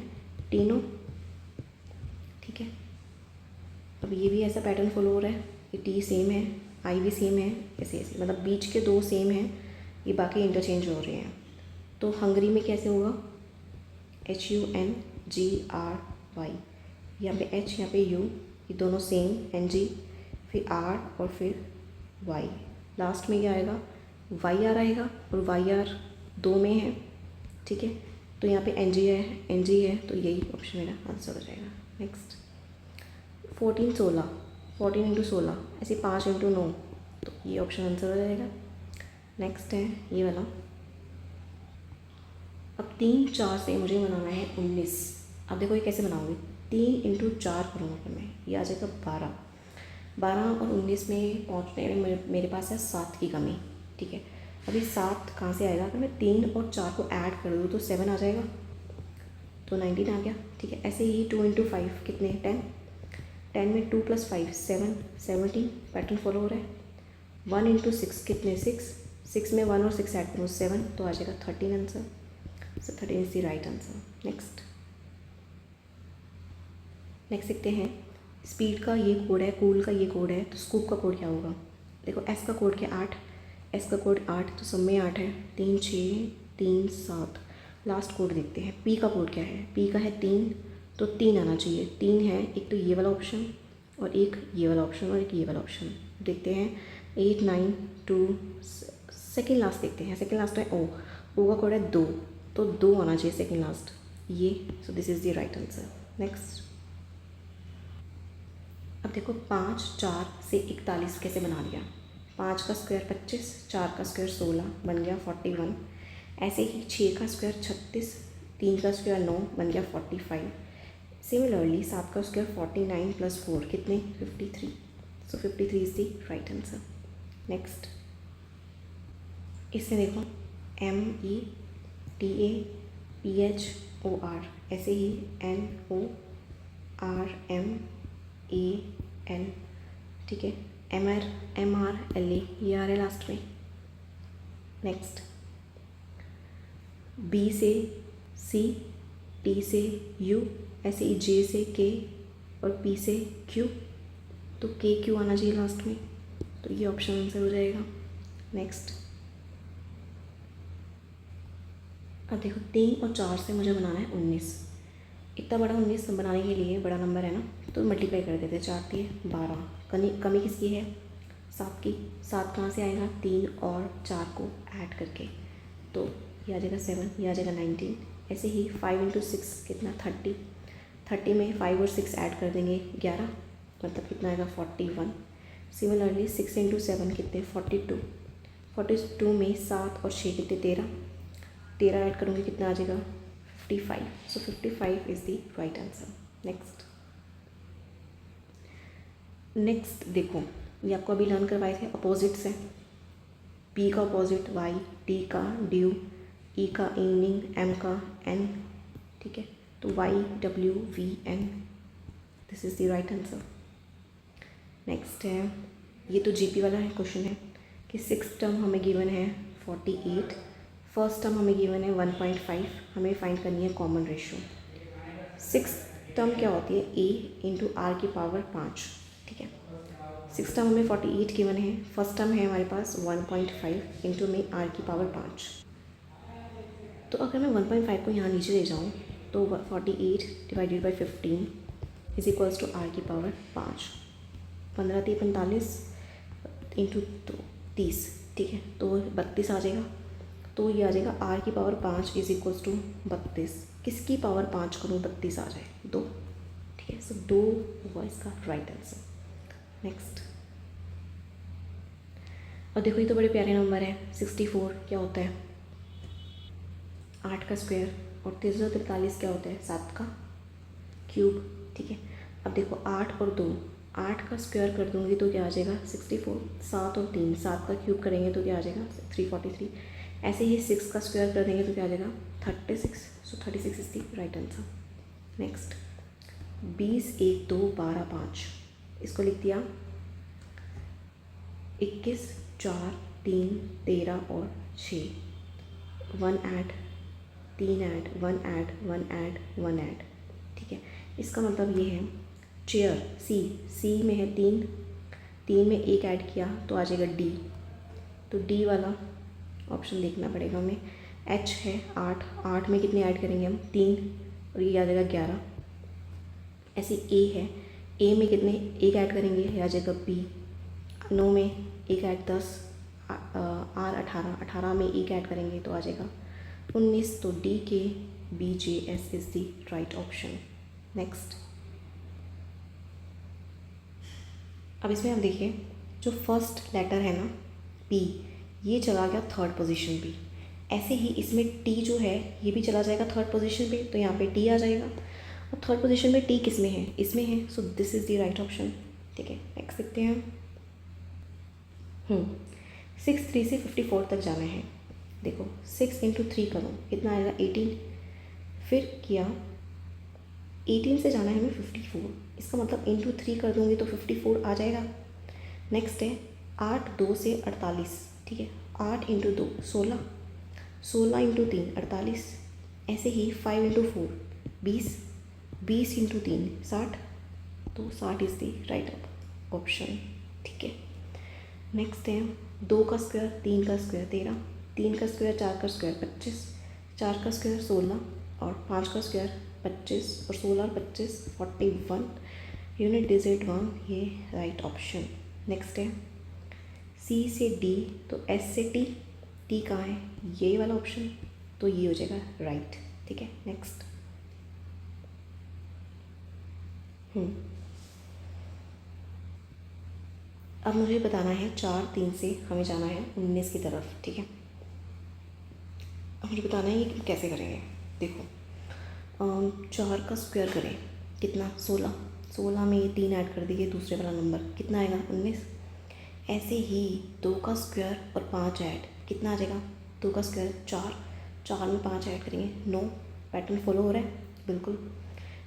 टीनो, ठीक है। अब ये भी ऐसा पैटर्न फॉलो हो रहा है, ये टी सेम है, आई भी सेम है, ऐसे ऐसे, मतलब बीच के दो सेम हैं, ये बाकी इंटरचेंज हो रहे हैं। तो हंगरी में कैसे होगा, HUNGRY, यहाँ पे H, यहाँ पे U, ये दोनों सेम, NG, फिर R और फिर Y, लास्ट में क्या आएगा, YR आएगा, और YR 2 में है, ठीक है। तो यहाँ पे NG है, तो यही ऑप्शन मेरा आंसर हो जाएगा। नेक्स्ट, 14 16, 14 इंटू 16, ऐसे 5 इंटू 9, तो ये ऑप्शन आंसर हो जाएगा। नेक्स्ट है ये वाला, अब 3 4 से मुझे बनाना है 19। अब देखो ये कैसे बनाऊंगी, 3 इंटू 4 करूँगा फिर मैं, ये आ जाएगा 12। 12 और 19 में पहुँचने में मेरे पास है 7 की कमी, ठीक है। अभी 7 कहाँ से आएगा, अगर मैं 3 और 4 को ऐड कर दूँ तो 7 आ जाएगा, तो 19 आ गया, ठीक है। ऐसे ही 2 इंटू 5 कितने, 10, 10 में 2 + 5 7, 17, पैटर्न फॉलो हो रहा है। 1 इंटू 6 कितने, 6, 6 में 1 और 6 ऐड करूँ 7, तो आ जाएगा 13 answer. So 13 is the right answer. Next देखते हैं, स्पीड का ये कोड है, कूल का ये कोड है, तो स्कूप का कोड क्या होगा। देखो एस का कोड क्या, 8, एस का कोड 8, तो सब में 8 है, 3 6 3 7। लास्ट कोड देखते हैं, पी का कोड क्या है, पी का है 3, तो 3 आना चाहिए, 3 है, एक तो ये वाला ऑप्शन और एक ये वाला ऑप्शन और एक ये वाला ऑप्शन। देखते हैं 8 9 2, सेकेंड लास्ट देखते हैं, सेकेंड लास्ट है ओ का कोड है 2, तो 2 आना चाहिए सेकेंड लास्ट, ये, so this is the right answer. Next, अब देखो 5 4 से 41 कैसे बना लिया, 5 का स्क्वायर 25, 4 का स्क्वायर 16, बन गया 41। ऐसे ही 6 का स्क्वायर 36, 3 का स्क्वायर 9, बन गया 45। सिमिलरली 7 का स्क्वायर 49 + 4 कितने, 53, सो 53 is the right answer. Next, इसमें देखो METAPHOR, ऐसे ही NORMAN, ठीक है, MRLA ये आ रहा है लास्ट में। नेक्स्ट, B से C, T से U, ऐसे ही J से K और P से Q, तो KQ आना चाहिए लास्ट में, तो ये ऑप्शन आंसर हो जाएगा। नेक्स्ट, अब देखो 3 और 4 से मुझे बनाना है 19। इतना बड़ा 19 बनाने के लिए, बड़ा नंबर है ना, तो मल्टीप्लाई कर देते हैं, 4 3 12, कमी किसकी है, 7 की। 7 कहाँ से आएगा, 3 और 4 को ऐड करके, तो ये आ जाएगा 7, ये आ जाएगा 19। ऐसे ही 5 इंटू 6 कितना, 30, 30 में 5 और 6 ऐड कर देंगे 11, मतलब कितना आएगा 41। सिमिलरली 6 इंटू 7 कितने, 42, 42 में 7 और 6 कितने, 13 ऐड करूँगी कितना आ जाएगा, 55, सो 55 is the right answer. Next देखो, ये आपको अभी लर्न करवाए थे, अपोजिट्स हैं, पी का अपोजिट वाई, टी का ड्यू, ई का इवनिंग, एम का एन, ठीक है, तो YWVN, this is the right answer. Next है, ये तो GP वाला है क्वेश्चन है कि 6th टर्म हमें गिवन है 48, फर्स्ट टर्म हमें गिवन है 1.5, हमें फाइंड करनी है कॉमन रेशियो। 6th टर्म क्या होती है, A इंटू R की पावर 5, ठीक है। 6th टर्म हमें 48 गिवन है, फर्स्ट टर्म है हमारे पास 1.5 इंटू में R की पावर 5। तो अगर मैं 1.5 को यहाँ नीचे ले जाऊँ तो 48 divided by 15 is equals to R की पावर 5, 15 3 45 इंटू 30, ठीक है, तो 32 आ जाएगा। तो ये आ जाएगा R की पावर 5 इज इक्वल्स टू 32, किसकी पावर 5 करूँ 32 आ जाए, 2, ठीक है, सो 2 हुआ इसका राइट आंसर। नेक्स्ट, और देखो ये तो बड़े प्यारे नंबर है 64 क्या होता है 8 का स्क्वायर, और 343 क्या होता है 7 का क्यूब। ठीक है, अब देखो 8 और 2, 8 का स्क्वायर कर दूँगी तो क्या आ जाएगा 64, 7 और 3, 7 का क्यूब करेंगे तो क्या आ जाएगा 343, ऐसे ही 6 का स्क्वायर कर देंगे तो क्या आ जाएगा 36। सो 36 is the right answer. Next 20, 1, 2, 12, 5, इसको लिख दिया 21, 4, 3, 13 और 6, 1 add, 3 add, 1 add, 1 add, 1 add. ठीक है, इसका मतलब ये है चेयर सी में है 3, 3 में 1 ऐड किया तो आ जाएगा डी, तो डी वाला ऑप्शन देखना पड़ेगा हमें। एच है 8, 8 में कितने ऐड करेंगे हम 3, और ये आ जाएगा 11। ऐसे ए है, ए में कितने 1 ऐड करेंगे, ये आ जाएगा बी। 9 में 1 ऐड 10, आर 18, 18 में 1 ऐड करेंगे तो आ जाएगा 19, तो D K B J S is the right option. Next, अब इसमें हम देखिए जो फर्स्ट लेटर है ना पी, ये चला गया थर्ड पोजीशन पे, ऐसे ही इसमें टी जो है ये भी चला जाएगा थर्ड पोजीशन पे, तो यहाँ पे टी आ जाएगा, और थर्ड पोजीशन पे टी किस में है इसमें है, सो this is the right option. ठीक है, नेक्स्ट देखते हैं। 63 से 54 तक जाना है। देखो 6 इंटू 3 करो कितना आएगा 18, फिर किया 18 से जाना है हमें 54, इसका मतलब इंटू 3 कर दूँगी तो 54 आ जाएगा। नेक्स्ट है 8, 2 से 48, ठीक है 8 इंटू 2 16, 16 इंटू 3 48, ऐसे ही 5 इंटू 4 20, 20 इंटू 3 60, तो 60 इज़ द राइट ऑप्शन। ठीक है, नेक्स्ट है 2 का स्क्वायर 3 का स्क्वायर 13, 3 का स्क्वायर 4 का स्क्वायर 25, 4 का स्क्वायर 16 और 5 का स्क्वायर 25 और 16 और 25 41, यूनिट डिजिट 1, ये राइट ऑप्शन। नेक्स्ट है सी से डी, तो एस से टी, टी कहाँ है ये वाला ऑप्शन, तो ये हो जाएगा राइट। ठीक है, नेक्स्ट अब मुझे बताना है 4, 3 से हमें जाना है 19 की तरफ। ठीक है, अब मुझे बताना है ये कैसे करेंगे। देखो 4 का स्क्वायर करें कितना 16, 16 में ये 3 ऐड कर दिए दूसरे वाला नंबर कितना आएगा 19, ऐसे ही 2 का स्क्वायर और 5 ऐड कितना आ जाएगा 2 का स्क्वायर 4, 4 में 5 ऐड करेंगे 9, पैटर्न फॉलो हो रहा है बिल्कुल,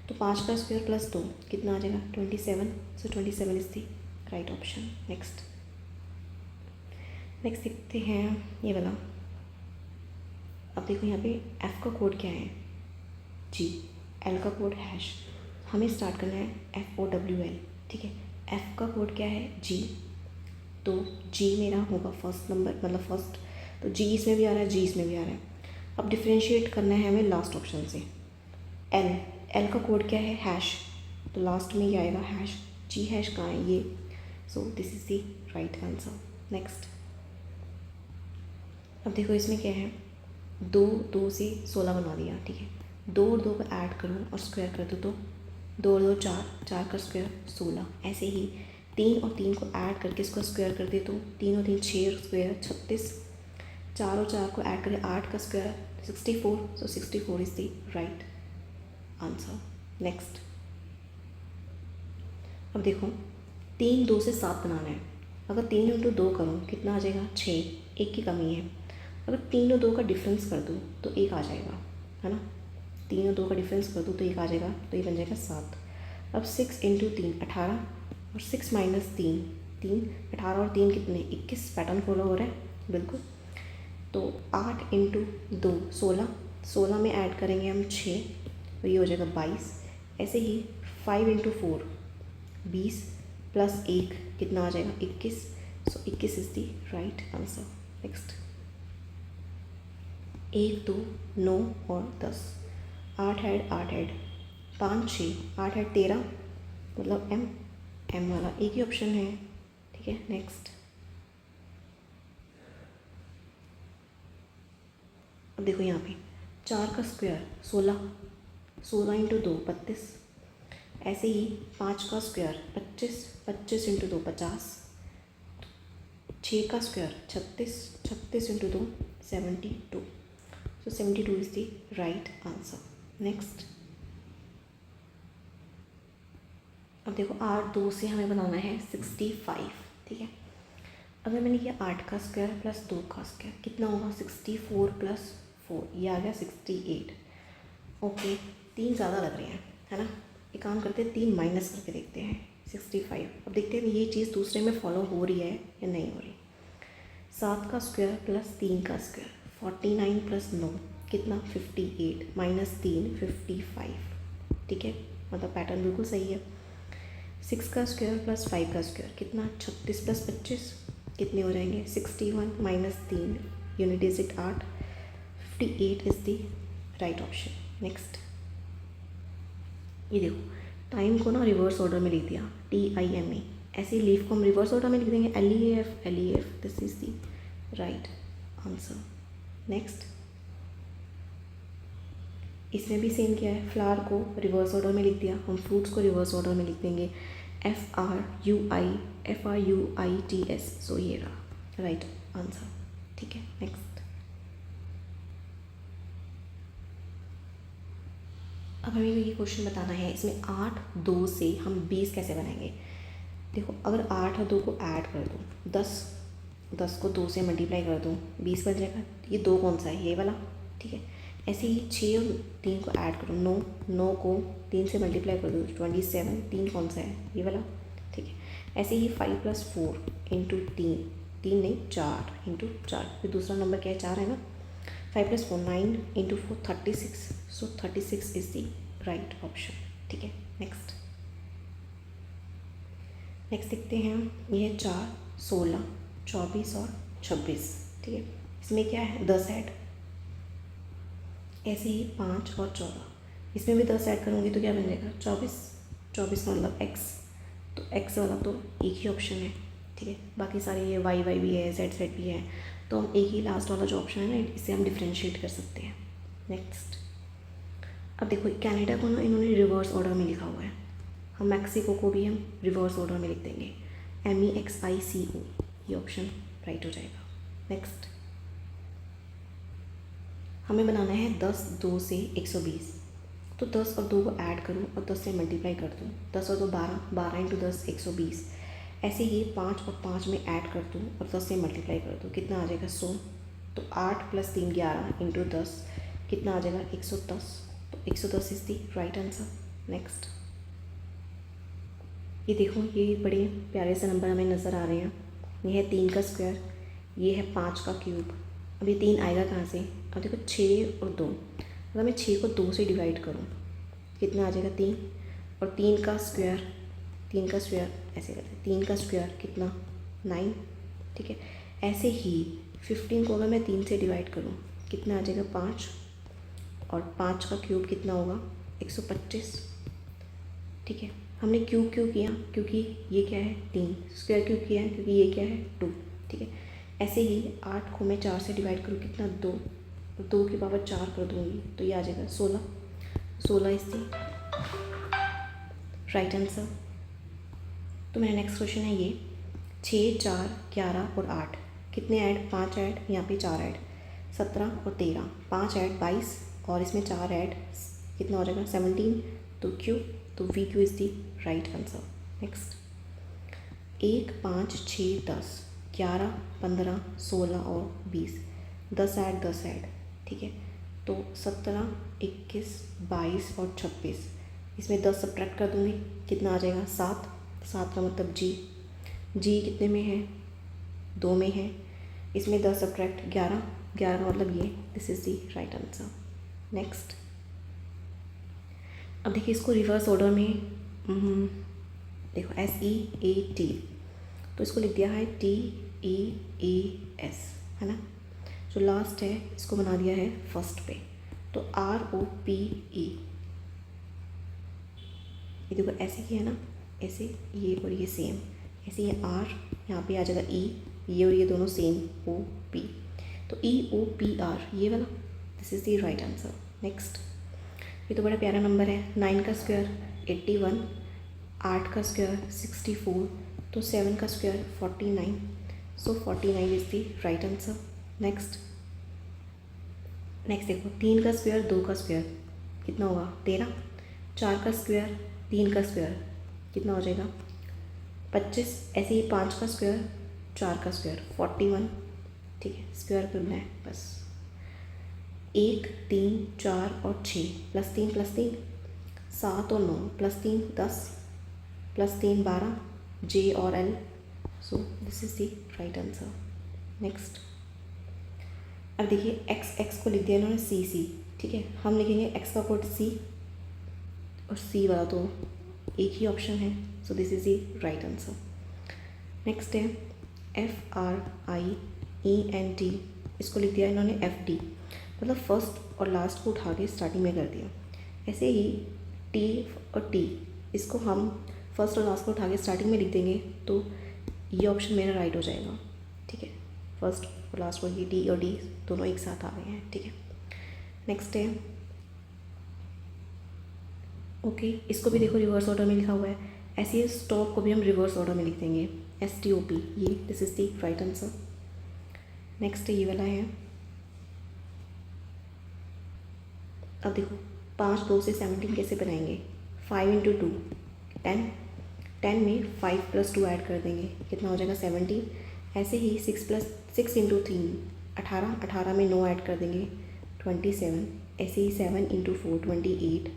तो 5 का स्क्वायर प्लस 2 कितना आ जाएगा 27, सो 27 is the right option. Next देखते हैं ये वाला। अब देखो यहाँ पे एफ़ का कोड क्या है जी, एल का कोड हैश, हमें स्टार्ट करना है FOWL। ठीक है, एफ़ का कोड क्या है जी, तो जी मेरा होगा फर्स्ट नंबर मतलब फर्स्ट, तो जी इसमें भी आ रहा है जी इसमें भी आ रहा है। अब डिफ्रेंशिएट करना है हमें लास्ट ऑप्शन से। एल का कोड क्या है हैश, तो लास्ट में ही आएगा हैश, जी हैश कहाँ है ये, so this is the right answer. Next, अब देखो इसमें क्या है 2 से 16 बना दिया। ठीक है, 2 और 2 को ऐड करूँ और स्क्वायर कर दूँ तो 2 और 2 4, 4 का स्क्वायर 16, ऐसे ही 3 और 3 को ऐड करके इसको स्क्वायर कर दे तो 3 और 3 6 स्क्वायर 36, 4 और 4 को ऐड करें 8 का square 64, so 64 is the right answer. Next, अब देखो 3, 2 से 7 बनाना है, अगर 3 इंटू 2 करूँ कितना आ जाएगा 6, 1 की कमी है, अगर 3 और 2 का डिफरेंस कर दूँ तो 1 आ जाएगा, है ना, 3 और 2 का डिफरेंस कर दूँ तो 1 आ जाएगा, तो ये बन जाएगा 7। अब 6 इंटू 3 18 और 6 माइनस 3 3, 18 और 3 कितने 21, पैटर्न फॉलो हो रहा है बिल्कुल, तो 8 इंटू 2 16, 16 में ऐड करेंगे हम 6 तो ये हो जाएगा 22, ऐसे ही 5 इंटू 4 20 प्लस 1 कितना आ जाएगा 21, सो 21 is the right answer. Next, 1 2 9 और 10, 8 ऐड 8 ऐड 5 6, 8 ऐड 13 मतलब एम वाला एक ही ऑप्शन है। ठीक है, नेक्स्ट, अब देखो यहाँ पे 4 का स्क्वायर 16, 16 इंटू 2 32, ऐसे ही 5 का स्क्वायर 25, 25 इंटू 2 50, 6 का square 36, 36 into 2 72, so 72 is the right answer. Next, अब देखो 8 2 से हमें बनाना है 65, ठीक है। अगर मैंने किया 8 का स्क्वायर प्लस 2 का स्क्वायर कितना होगा 64 प्लस 4, ये आ गया 68। ओके, 3 ज़्यादा लग रहे हैं, है ना। एक काम करते हैं 3 माइनस करके देखते हैं 65। अब देखते हैं ये चीज़ दूसरे में फॉलो हो रही है या नहीं हो रही। 7 का स्क्वायर प्लस 3 का स्क्वायर 49 प्लस 9 कितना 58 माइनस 3 55, ठीक है, मतलब पैटर्न बिल्कुल सही है। 6 का स्क्वायर प्लस 5 का स्क्वायर कितना 36 प्लस 25 कितने हो जाएंगे 61 minus 3 unit digit 8, 58 is the right option. Next, ये देखो टाइम को ना रिवर्स ऑर्डर में लिख दिया TIME, ऐसे लीफ को हम रिवर्स ऑर्डर में लिख देंगे LEAF, this is the right answer. Next, इसमें भी सेम किया है, फ्लावर को रिवर्स ऑर्डर में लिख दिया, हम फ्रूट्स को रिवर्स ऑर्डर में लिख देंगे FRUITS, सो ये रहा राइट आंसर, ठीक है। नेक्स्ट, अब हमें ये क्वेश्चन बताना है, इसमें 8 2 से हम 20 कैसे बनाएंगे। देखो अगर 8 और 2 को ऐड कर दूँ 10 को 2 से मल्टीप्लाई कर दूँ 20 बन जाएगा। ये 2 कौन सा है, ये वाला, ठीक है। ऐसे ही 6 और 3 को ऐड करो 9 को 3 से मल्टीप्लाई कर दो 27, 3 कौन सा है, ये वाला, ठीक है। ऐसे ही 5 प्लस 4 इंटू 3 नहीं 4 इंटू 4, फिर दूसरा नंबर क्या है 4 है ना। 5 plus 4 9 into 4 36, so 36 is the right option, ठीक है। नेक्स्ट देखते हैं, ये है 4 16 24 और 26, ठीक है। इसमें क्या है 10 ऐड, ऐसे ही 5 और 14, इसमें भी 10 ऐड करूँगी तो क्या बन जाएगा 24 मतलब x, तो x वाला तो एक ही ऑप्शन है, ठीक है। बाकी सारे ये y भी है z भी है, तो हम एक ही लास्ट वाला जो ऑप्शन है ना इससे हम डिफ्रेंशिएट कर सकते हैं। नेक्स्ट, अब देखो कनाडा को ना इन्होंने रिवर्स ऑर्डर में लिखा हुआ है, हम मैक्सिको को भी हम रिवर्स ऑर्डर में लिख देंगे MEXICO, ये ऑप्शन राइट हो जाएगा। नेक्स्ट, हमें बनाना है 10 2 से 120, तो 10 और 2 को ऐड करूँ और 10 से मल्टीप्लाई कर दूँ, 10 और 2 12 इंटू 10 120। ऐसे ही 5 और 5 में ऐड कर दूँ और 10 से मल्टीप्लाई कर दूँ, कितना आ जाएगा 100, तो 8 प्लस 3 11 इंटू 10 कितना आ जाएगा 110, तो 110 is the right answer. Next, ये देखो ये बड़े प्यारे से नंबर हमें नज़र आ रहे हैं, ये है 3 का स्क्वायर, ये है 5 का क्यूब। अब ये 3 आएगा कहाँ से, अब देखो 6 और 2, अगर मैं 6 को 2 से डिवाइड करूँ कितना आ जाएगा 3, और 3 का स्क्वायर ऐसे करते हैं, 3 का स्क्वायर कितना 9, ठीक है। ऐसे ही 15 को अगर मैं 3 से डिवाइड करूँ कितना आ जाएगा 5, और 5 का क्यूब कितना होगा 125, ठीक है। हमने क्यूब क्यों किया, क्योंकि ये क्या है 3, स्क्वायर क्यों किया है क्योंकि ये क्या है 2, ठीक है। ऐसे ही 8 को मैं 4 से डिवाइड करूँ कितना 2 की पावर 4 कर दूँगी तो ये आ जाएगा 16 इज़ द राइट आंसर। तो मेरा नेक्स्ट क्वेश्चन है ये 6 4 11 और 8 कितने ऐड, 5 ऐड, यहाँ पे 4 ऐड, 17 और 13, 5 ऐड 22 और इसमें 4 ऐड कितना हो जाएगा 17, तो क्यू, तो VQ is the right answer. Next, 1 5 6 10 11 15 16 और 20, 10 ऐड, ठीक है। तो 17 21 22 और 26, इसमें 10 सब्ट्रैक्ट कर दूँगी कितना आ जाएगा 7 का मतलब जी कितने में है 2 में है, इसमें 10 सब्ट्रैक्ट 11 का मतलब ये, this is the right answer. Next, अब देखिए इसको रिवर्स ऑर्डर में देखो SEAT, तो इसको लिख दिया है TEAS, है ना। जो लास्ट है इसको बना दिया है फर्स्ट पे, तो ROPE, ये देखो ऐसे किया है ना, ऐसे ये और ये सेम, ऐसे ये R यहाँ पे आ जाएगा E, ये और ये दोनों सेम OP, तो EOPR ये वाला, this is the right answer. Next, ये तो बड़ा प्यारा नंबर है, 9 का स्क्वायर 81, 8 का स्क्वायर 64, तो 7 का square 49, so 49 is the right answer. Next देखो 3 का स्क्वायर 2 का स्क्वायर कितना होगा 13, 4 का स्क्वायर 3 का स्क्वायर कितना हो जाएगा 25, ऐसे ही 5 का स्क्वायर 4 का स्क्वायर 41। ठीक है, स्क्वायर करना है बस। 1 3 4 और 6 +3 7 और 9 +3 10 +3 12 J और L। So this is the right answer. Next अब देखिए x को लिख दिया इन्होंने C। ठीक है, हम लिखेंगे x का कोड C और C वाला तो एक ही ऑप्शन है। सो this is the right answer. Next है FRIENT, इसको लिख दिया इन्होंने FD, मतलब फर्स्ट और लास्ट को उठा के स्टार्टिंग में कर दिया। ऐसे ही T और T, इसको हम फर्स्ट और लास्ट को उठा के स्टार्टिंग में लिख देंगे तो ये ऑप्शन मेरा राइट हो जाएगा। ठीक है, फर्स्ट और लास्ट को ये T और D दोनों एक साथ आ गए हैं। ठीक है, नेक्स्ट है ओके, इसको भी देखो रिवर्स ऑर्डर में लिखा हुआ है। ऐसे ही स्टॉप को भी हम रिवर्स ऑर्डर में लिख देंगे STOP, ये this is the right answer. Next ये वाला है, अब देखो 5 2 से 17 कैसे बनाएंगे। 5 × 2 10, 10 में 5 + 2 ऐड कर देंगे कितना हो जाएगा 17। ऐसे ही 6 × 3 18, 18 में 9 ऐड कर देंगे 27। ऐसे ही 7 × 4 28,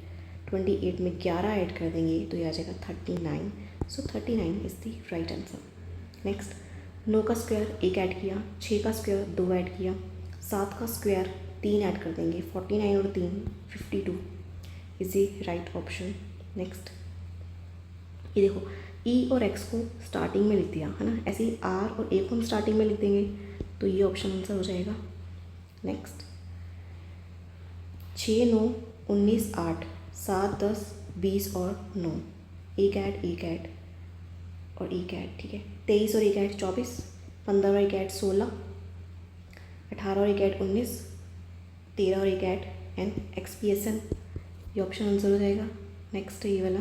28 में 11 ऐड कर देंगे तो ये आ जाएगा 39। सो 39 is the right answer. Next 9 का स्क्वायर 1 ऐड किया, 6 का स्क्वायर 2 ऐड किया, 7 का स्क्वायर 3 ऐड कर देंगे 49 और 3 52 is the right option. Next ये देखो E और X को स्टार्टिंग में लिख दिया है ना, ऐसे ही R और A को हम स्टार्टिंग में लिख देंगे तो ये ऑप्शन आंसर हो जाएगा। नेक्स्ट 6 9 19 8 7 10 20 और 9 1 ऐड और 1 ऐड। ठीक है, 23 और 1 ऐड 24, 15 और 1 ऐड 16, 18 और 1 ऐड 19, 13 और 1 ऐड एंड XPSN, ये ऑप्शन आंसर हो जाएगा। नेक्स्ट ये वाला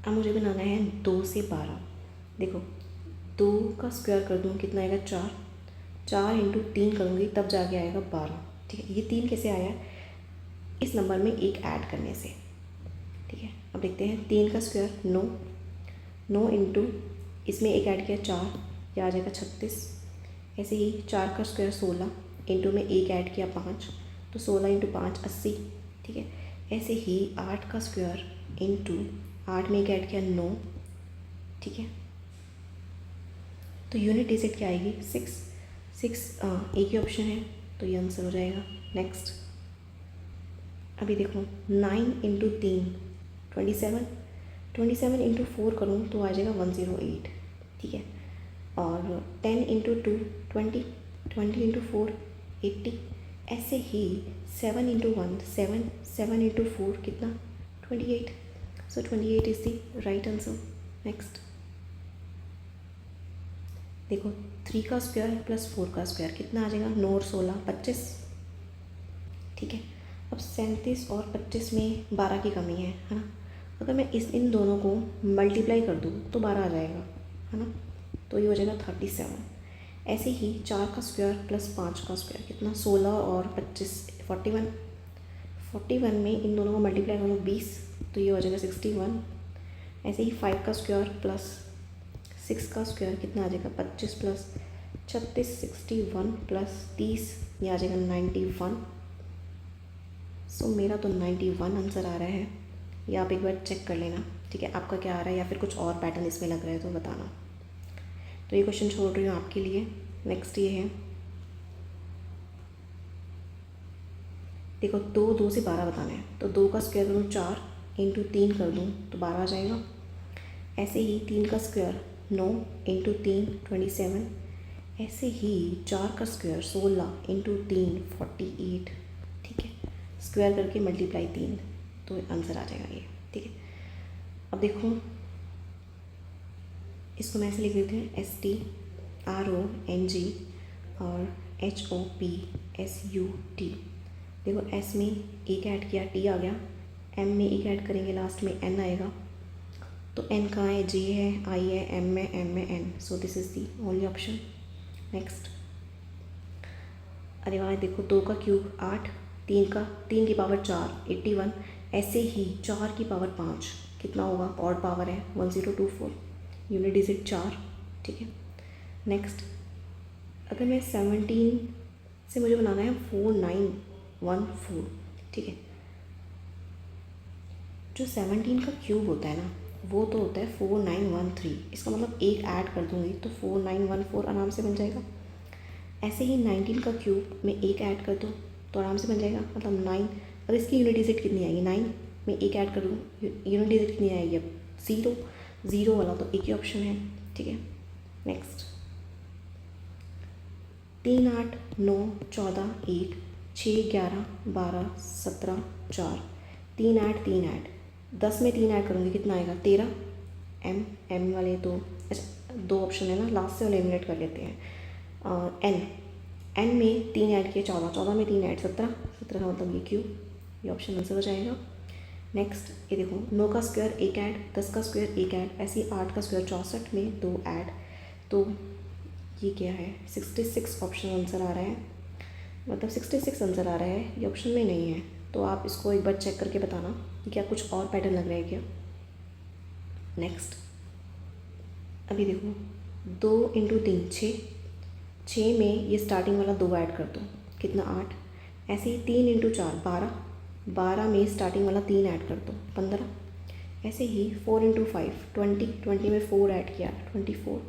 अब मुझे बनाना है 2 से 12। देखो 2 का स्क्वायर कर दूँ कितना आएगा 4, 4 × 3 करूँगी तब जाके आएगा 12। ठीक है, ये 3 कैसे आया इस नंबर में 1 ऐड करने से। ठीक है, अब देखते हैं 3 का स्क्वायर 9, 9 × इसमें 1 ऐड किया 4, यह आ जाएगा 36। ऐसे ही 4 का स्क्वायर 16, इंटू में 1 ऐड किया 5 तो 16 × 5 80। ठीक है, ऐसे ही 8 का स्क्वायर इंटू 8 में 1 ऐड किया 9। ठीक है, तो यूनिट डिजिट क्या आएगी 6 एक ही ऑप्शन है तो ये आंसर हो जाएगा। नेक्स्ट अभी देखो 9 × 3 27, 27 × 4 करूँ तो आ जाएगा 108। ठीक है, और 10 × 2 20, 20 × 4 80। ऐसे ही 7 × 1 7, 7 × 4 कितना 28। सो 28 is the right answer. Next देखो 3 का स्क्वायर + 4 का स्क्वायर कितना आ जाएगा 9 और 16 25। ठीक है, अब 37 और 25 में 12 की कमी है ना, अगर मैं इन दोनों को मल्टीप्लाई कर दूँ तो 12 आ जाएगा है ना, तो ये हो जाएगा 37। ऐसे ही 4 का स्क्वायर + 5 का स्क्वायर कितना 16 और 25 41, 41 में इन दोनों को मल्टीप्लाई करो 20 तो ये हो जाएगा 61। ऐसे ही 5 का स्क्वायर + 6 का स्क्वायर कितना आ जाएगा 25 + 36 61 + 30 ये आ जाएगा 91। सो मेरा तो 91 आंसर आ रहा है, ये आप एक बार चेक कर लेना। ठीक है, आपका क्या आ रहा है या फिर कुछ और पैटर्न इसमें लग रहा है तो बताना। तो ये क्वेश्चन छोड़ रही हूँ आपके लिए। नेक्स्ट ये है, देखो 2 से 12 बताना है तो 2 का स्क्वायर करूँ 4 × 3 कर दूँ तो 12 आ जाएगा। ऐसे ही 3 का स्क्वायर 9 × 3 27। ऐसे ही 4 का स्क्वायर 16 × 3 48। ठीक है, स्क्वायर करके मल्टीप्लाई 3 तो आंसर आ जाएगा ये। ठीक है, अब देखो इसको मैं ऐसे लिख देते हैं STRONG और HOPSUT। देखो S में 1 ऐड किया T आ गया, M में 1 ऐड करेंगे लास्ट में N आएगा तो एन कहाँ है, जे है, आई है, एम है, N, so this is the only option. Next, अरे वाह, देखो 2 का क्यूब 8, 3 की पावर 4 81, ऐसे ही 4 की पावर 5 कितना होगा, ऑड पावर है 1024, यूनिट डिजिट 4, ठीक है। नेक्स्ट, अगर मैं 17 से मुझे बनाना है 4914, ठीक है। जो 17 का क्यूब होता है ना, वो तो होता है 4913, इसका मतलब एक ऐड कर दूँगी तो 4914 आराम से बन जाएगा। ऐसे ही 19 का क्यूब में एक ऐड कर दूँ तो आराम से बन जाएगा, मतलब 9। अब इसकी यूनिट डिजिट कितनी आएगी, 9 में एक ऐड कर दूँ, यूनिट डिजिट कितनी आएगी, अब 0, 0 वाला तो एक ही ऑप्शन है, ठीक है। नेक्स्ट, 3 8 9 14 1 6 11 12 17 4, 3 8 3 8, 10 में 3 ऐड करूँगी कितना आएगा, 13। एम वाले तो अच्छा 2 ऑप्शन है ना, लास्ट से एलिमिनेट कर लेते हैं। एन में 3 ऐड किए 14, 14 में 3 ऐड 17, 17 का मतलब ये क्यू, ये ऑप्शन आंसर हो जाएगा। नेक्स्ट, ये देखो 9 का स्क्वायर एक ऐड, 10 का स्क्वायर एक ऐड, ऐसे ही 8 का स्क्वायर 64 में 2 ऐड, तो ये क्या है, 66 ऑप्शन आंसर आ रहा है, मतलब 66 आंसर आ रहा है, ये ऑप्शन में नहीं है। तो आप इसको एक बार चेक करके बताना कि क्या कुछ और पैटर्न लग रहा है क्या। नेक्स्ट, अभी देखो 2 × 3 6, 6 में ये स्टार्टिंग वाला 2 ऐड कर दो कितना 8, ऐसे ही 3 × 4 12, 12 में स्टार्टिंग वाला 3 ऐड कर दो 15, ऐसे ही 4 × 5 20, 20 में 4 ऐड किया 24,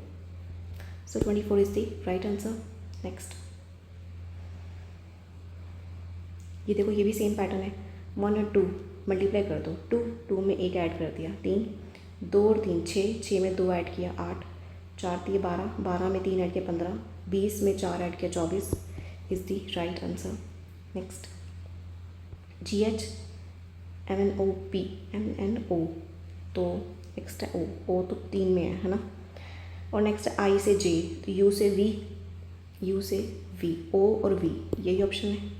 सो 24 is the right answer. Next, ये देखो ये भी सेम पैटर्न है, 1 और 2 मल्टीप्लाई कर दो, 2 में एक ऐड कर दिया 3, 2 और 3 6, 6 में 2 ऐड किया 8, 4 3 12, 12 में 3 ऐड किया 15, 20 में 4 ऐड किया 24 is the right answer. Next, GH MNO तो एक्स्ट्रा ओ तो 3 में है ना, और नेक्स्ट I से J, तो U से V, O और V, यही ऑप्शन है,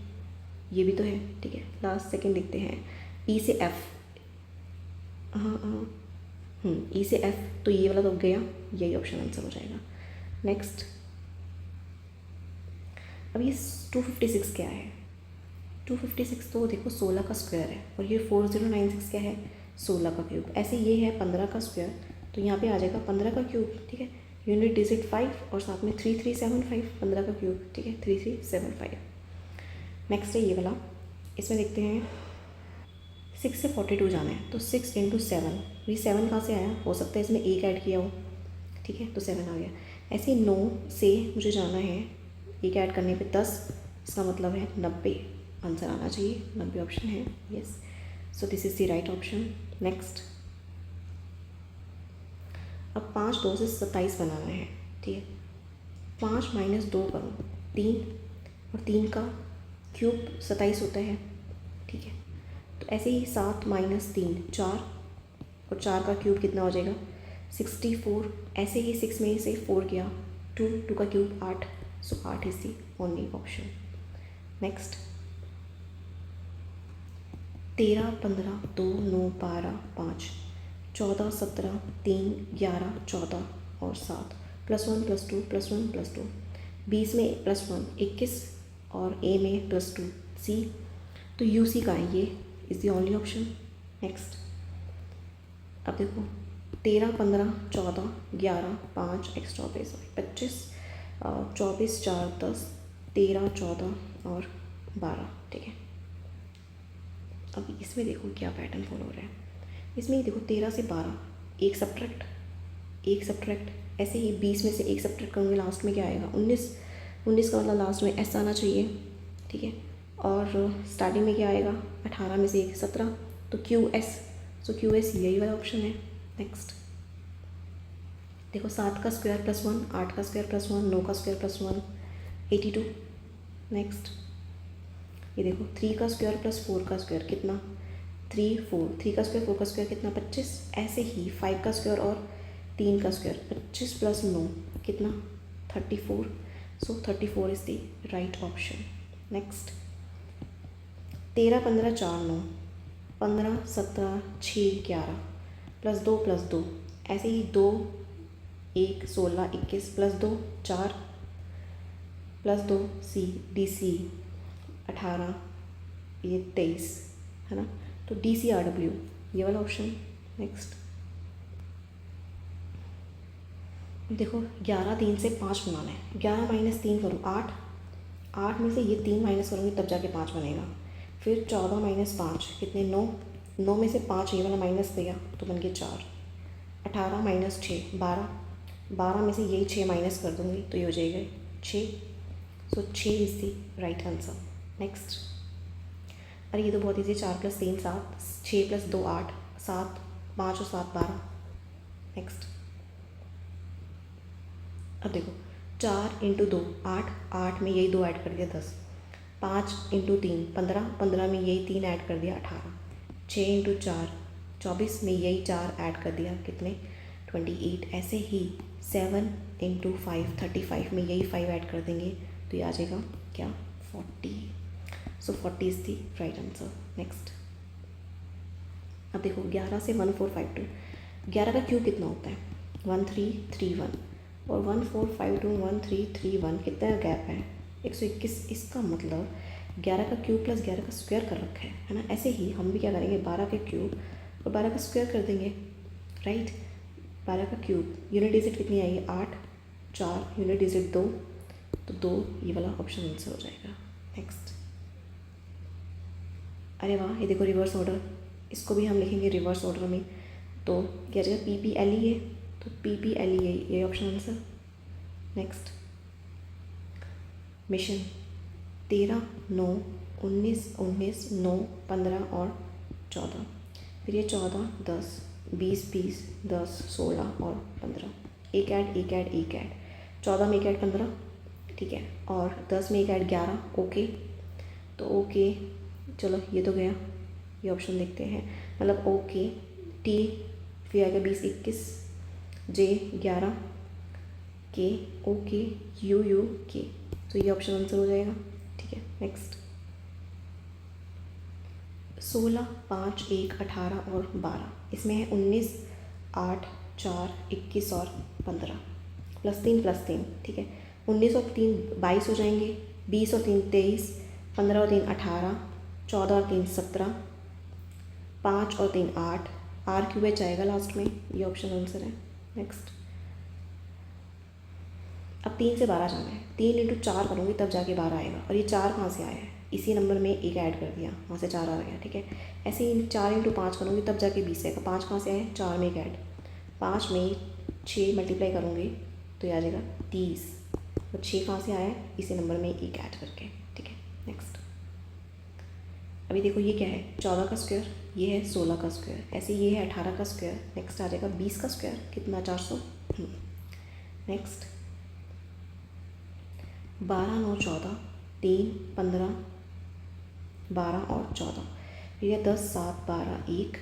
ये भी तो है, ठीक है। लास्ट सेकंड लिखते हैं, E से F, E से F, तो ये वाला तो गया, यही ऑप्शन आंसर हो जाएगा। नेक्स्ट, अब ये 256 क्या है, 256 तो देखो 16 का स्क्वायर है, और ये 4096 क्या है, 16 का क्यूब, ऐसे ये है 15 का स्क्वायर, तो यहाँ पे आ जाएगा 15 का क्यूब, ठीक है। यूनिट डिजिट 5 और साथ में 3375, 15 का क्यूब, ठीक है, 3375। नेक्स्ट है ये वाला, इसमें देखते हैं 6 से 42 जाना है, तो 6 × 7, ये 7 कहाँ से आया, हो सकता है इसमें एक ऐड किया हो, ठीक है, तो 7 आ गया। ऐसे 9 से मुझे जाना है, एक ऐड करने पे 10, इसका मतलब है 90 आंसर आना चाहिए, 90 ऑप्शन है, yes, so this is the right option. Next, अब 5 2 से 27 बनाना है, ठीक है। 5 - 2 करो 3, और 3 का क्यूब 27 होता है, ठीक है। तो ऐसे ही 7 - 3 4, और 4 का क्यूब कितना हो जाएगा 64, ऐसे ही 6 में से 4 गया 2 का cube 8, so 8 is the only option. Next, 13 15 2 9 12 5 14 17 3 11 14 और 7, +1 +2 +1 +2, 20 में +1 21, और A में +2 C, तो UC का है, ये is the only option. Next, अब देखो 13 15 14 11 5 एक्स्ट्रा 25 24 4 10 13 14 और 12, ठीक है। अब इसमें देखो क्या पैटर्न फॉलो हो रहा है, इसमें देखो 13 से 12 एक सब्ट्रैक्ट, ऐसे ही 20 में से एक सब्ट्रैक्ट करूँगी, लास्ट में क्या आएगा 19, 19 का मतलब लास्ट में S आना चाहिए, ठीक है। और स्टार्टिंग में क्या आएगा 18 में से एक 17, तो QS, सो QS यही वाला ऑप्शन है। नेक्स्ट, देखो 7 का स्क्वायर +1, 8 का स्क्वायर +1, 9 का स्क्वायर +1 82। नेक्स्ट, ये देखो 3 का स्क्वायर + 4 का स्क्वायर कितना 3 4, 3 का स्क्वायर 4 का स्क्वायर कितना 25, ऐसे ही 5 का स्क्वायर और 3 का स्क्वायर 25 + 9 कितना 34, सो 34 is the right option. Next, 13 15 4 9 15 17 6 11 plus दो, ऐसे ही 2 1 16 21 +2 4 +2 सी डी सी 18 ये 23 है ना। तो डी सी आर डब्ल्यू ये वाला ऑप्शन। नेक्स्ट देखो 11 3 से 5 बनाना है। 11 - 3 करूँ 8, 8 में से ये 3 माइनस करूँगी तब जाके 5 बनेगा। फिर 14 - 5 कितने 9, 9 में से 5 ये वाला माइनस किया तो बन गया 4। 18 - 6 12, 12 में से यही 6 माइनस कर दूँगी तो ये हो जाएगा 6। सो 6 is the right answer. Next अरे ये तो बहुत ईजी, 4 + 3 7, 6 + 2 8, 7 5 और 7 12। नेक्स्ट अब देखो 4 × 2 8, 8 में यही 2 ऐड कर दिया 10, 5 × 3 15, 15 में यही 3 ऐड कर दिया 18, 6 × 4 24 में यही 4 ऐड कर दिया कितने 28। ऐसे ही 7 × 5 35 में यही 5 ऐड कर देंगे तो ये आ जाएगा क्या 40। So 40 is the right answer. Next अब देखो 11 से 1452, 11 का क्यूब कितना होता है 1331 और 1452 1331 कितना गैप है 121। इसका मतलब 11 का क्यूब + 11 का स्क्वायर कर रखा है ना। ऐसे ही हम भी क्या करेंगे 12 के क्यूब और 12 का स्क्वायर कर देंगे, राइट। 12 का क्यूब यूनिट डिजिट कितनी आएगी 8, 4 यूनिट डिजिट 2, तो 2 ये वाला ऑप्शन आंसर हो जाएगा। नेक्स्ट अरे वाह ये देखो रिवर्स ऑर्डर, इसको भी हम लिखेंगे रिवर्स ऑर्डर में तो क्या जाएगा PPLE है तो PPLE ये ऑप्शन आंसर। नेक्स्ट मिशन 13 9 19 19 9 15 और 14, फिर ये 14 10 20 20 10 16 और 15, एक ऐड 14 में एक ऐड 15, ठीक है, और 10 में एक ऐड 11। ओके तो ओके चलो ये तो गया, ये ऑप्शन देखते हैं मतलब ओके टी फिर आएगा 20 21 जे 11 के ओके यू यू के, तो ये ऑप्शन आंसर हो जाएगा, ठीक है। नेक्स्ट 16 5 1 18 और 12, इसमें है 19 8 4 21 और 15 +3 ठीक है। 19 और 3 22 हो जाएंगे, 20 और 3 23, 15 और 3 18, 14 और 3 17, 5 और 3 8, RQH आएगा लास्ट में, ये ऑप्शन आंसर है। नेक्स्ट अब 3 से 12 जाना है, 3 × 4 करूँगी तब जाके 12 आएगा, और ये 4 कहाँ से आया है इसी नंबर में एक ऐड कर दिया वहाँ से 4 आ गया, ठीक है। ऐसे ही 4 × 5 करूँगी तब जाके 20 आएगा, 5 कहाँ से आए 4 में एक ऐड, 5 में 6 मल्टीप्लाई करूँगी तो ये आ जाएगा 30, और 6 कहाँ से आया है इसी नंबर में एक ऐड करके, ठीक है। नेक्स्ट अभी देखो ये क्या है 14 का स्क्वायर, ये है 16 का स्क्वायर, ऐसे ये है 18 का स्क्वायर। नेक्स्ट आ जाएगा 20 का स्क्वायर कितना 400। नेक्स्ट 12 9 14 3 15 12 और 14, फिर ये 10 7 12 1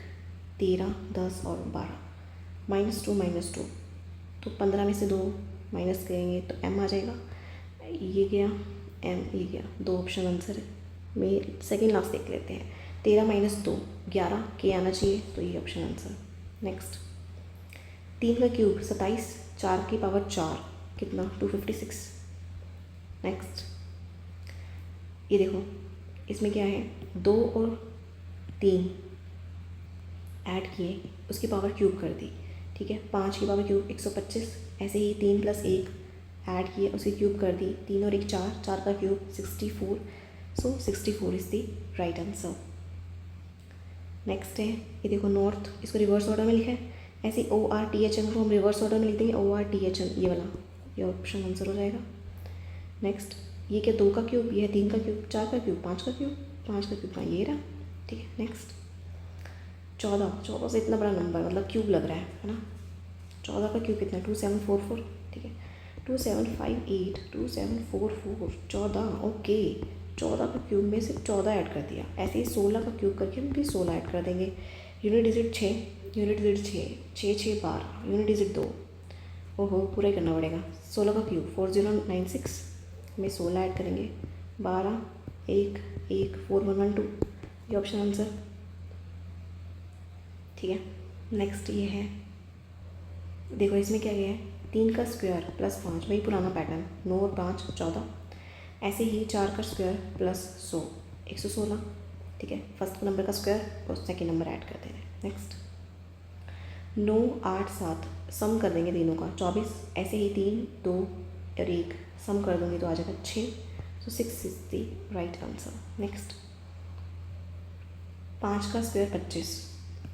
13 10 और 12 -2 तो 15 में से 2 माइनस करेंगे तो m आ जाएगा, ये गया m ये गया, 2 ऑप्शन आंसर है। मैं सेकेंड लास्ट देख लेते हैं, 13 - 2 11 के आना चाहिए तो ये ऑप्शन आंसर। नेक्स्ट 3 का क्यूब 27, 4 की पावर 4 कितना 256। नेक्स्ट ये देखो इसमें क्या है 2 और 3 ऐड किए उसकी पावर क्यूब कर दी, ठीक है। 5 की पावर क्यूब 125, ऐसे ही 3 + 1 ऐड किए उसकी क्यूब कर दी, 3 और 1 4, 4 का cube 64, so 64 is the right answer. Next है ये देखो नॉर्थ, इसको रिवर्स ऑर्डर में लिखा है, ऐसे ORTHN को हम रिवर्स ऑर्डर में लिख देंगे ORTHN ये वाला, ये ऑप्शन आंसर हो जाएगा। नेक्स्ट ये क्या 2 का क्यूब, ये है 3 का क्यूब, 4 का क्यूब 5 का क्यूब, 5 का क्यूब हाँ ये रहा, ठीक है। नेक्स्ट 14 से इतना बड़ा नंबर मतलब क्यूब लग रहा है ना, 14 का क्यूब कितना 2744, ठीक है। 2758 2744 14, ओके 14 का क्यूब में से 14 ऐड कर दिया, ऐसे ही 16 का क्यूब करके हम भी 16 ऐड कर देंगे। Unit digit 6 unit digit 6 6 6 12 unit digit 2, ओहो पूरा ही करना पड़ेगा। 16 का क्यूब 4096 में 16 ऐड करेंगे, 12 1 1 4112, ये ऑप्शन आंसर, ठीक है। नेक्स्ट ये है, देखो इसमें क्या गया है, 3 का स्क्वायर प्लस 5, वही पुराना पैटर्न, 9 और 5 14। ऐसे ही 4 का स्क्वायर प्लस 100 116। ठीक है, फर्स्ट नंबर का स्क्वायर और सेकेंड नंबर ऐड कर दे रहे हैं। नेक्स्ट 9 8 7 सम कर देंगे तीनों का 24। ऐसे ही 3 2 और 1 सम कर दूँगी तो आ जाएगा 6। सो 6 is the right answer. Next 5 का स्क्वायर 25,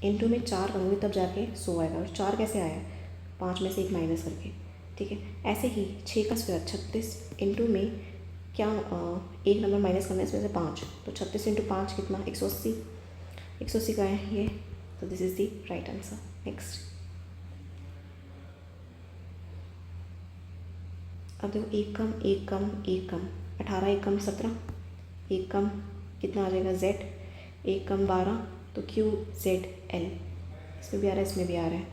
इंटू में 4 करूँगी तब जाके 100 आएगा। और 4 कैसे आया, 5 में से 1 माइनस करके। ठीक है, ऐसे ही 6 का स्क्वायर 36, इंटू में क्या एक नंबर माइनस करना है इसमें से 5, तो 36 इंटू 5 कितना 180। 180 का है ये, तो this is the right answer. Next अब देखो, एक कम एक कम एक कम 18, एक कम 17, एक कम कितना आ जाएगा z, एक कम 12, तो q z l, इसमें भी आ रहा है इसमें भी आ रहा है।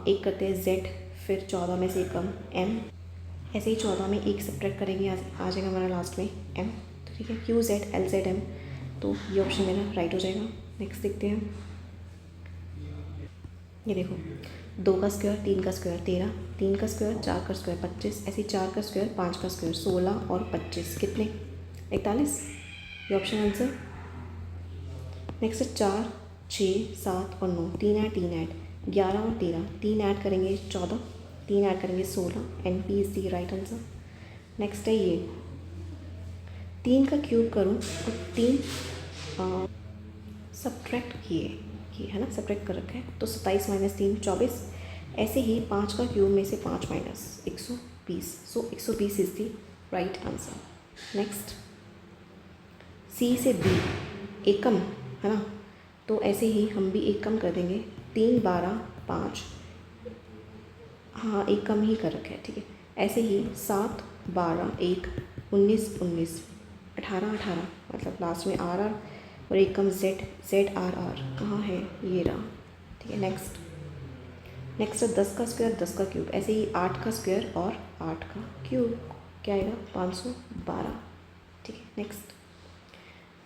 एक करते हैं z, फिर 14 में से एक कम m, ऐसे ही 14 में एक सब्ट्रैक्ट करेंगे आ जाएगा हमारा लास्ट में m। तो ठीक है, q z l z m, तो ये ऑप्शन मेरा राइट हो जाएगा। नेक्स्ट देखते हैं, ये देखो 2 का स्क्वायर 3 का स्क्वायर 13, 3 का स्क्वायर 4 का स्क्वायर 25, ऐसे 4 का स्क्वायर 5 का स्क्वायर 16 और 25 कितने 41, ये ऑप्शन आंसर। नेक्स्ट 4 6 7 और 9, 3 ऐड 11 और 13, 3 ऐड करेंगे 14, 3 ऐड करेंगे 16, N P is the right answer. Next है ये 3 का क्यूब करूँ और 3 सब्ट्रैक्ट किए है ना, सब्ट्रैक्ट कर रखा है, तो 27 माइनस 3 24। ऐसे ही 5 का क्यूब में से 5 minus 120, so 120 is the right answer. Next C से बी एकम है ना, तो ऐसे ही हम भी एक कम कर देंगे, 3 12 5, हाँ एक कम ही कर रखा है। ठीक है, ऐसे ही 7 12 1 19 19 18 18, मतलब लास्ट में आर आर और एक कम जेड जेड आर आर कहाँ है, ये रहा। ठीक है, नेक्स्ट 10 का स्क्वायर 10 का क्यूब, ऐसे ही 8 का स्क्वायर और 8 का क्यूब क्या आएगा 512। ठीक है, नेक्स्ट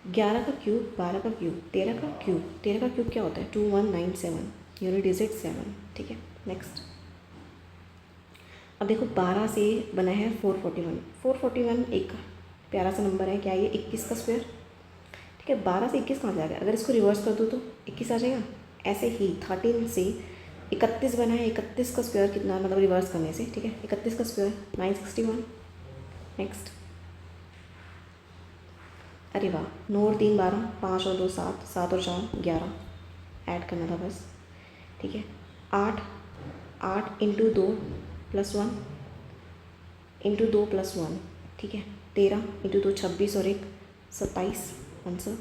11 का क्यूब 12 का क्यूब 13 का क्यूब, 13 का क्यूब क्या होता है 2197, यूनिट डिजिट 7। ठीक है, नेक्स्ट अब देखो 12 से बना है 441, 441 एक प्यारा सा नंबर है, क्या ये 21 का स्क्वायर। ठीक है, 12 से 21 कहाँ से आ गया, अगर इसको रिवर्स कर दो तो 21 आ जाएगा। ऐसे ही 13 से 31 बना है, 31 का स्क्वायर कितना, मतलब रिवर्स करने से। ठीक है, 31 का स्क्वायर 961। नेक्स्ट अरे वाह, 9 और 3 12, 5 और 2 7, 7 और 4 11 ऐड करना था बस। ठीक है, 8 8 इंटू 2 प्लस 1 इंटू 2 प्लस 1। ठीक है, 13 इंटू 2 26 और 1 27 आंसर।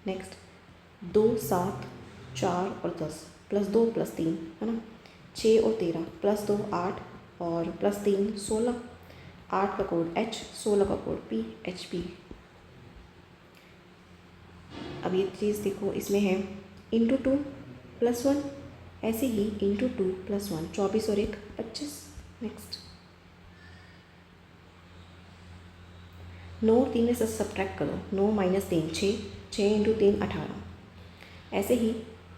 नेक्स्ट 2 7 4 और 10 प्लस 2 प्लस 3 है ना, 6 और 13 प्लस 2 8 और प्लस 3 16, 8 का कोड H 16 का कोड P H P। अब ये चीज़ देखो, इसमें है इंटू 2 प्लस 1, ऐसे ही इंटू 2 प्लस 1 24 और 1 25। नेक्स्ट 9 और 3 में से सब्ट्रैक्ट करो, 9 माइनस 3 6, 6 इंटू 3 18, ऐसे ही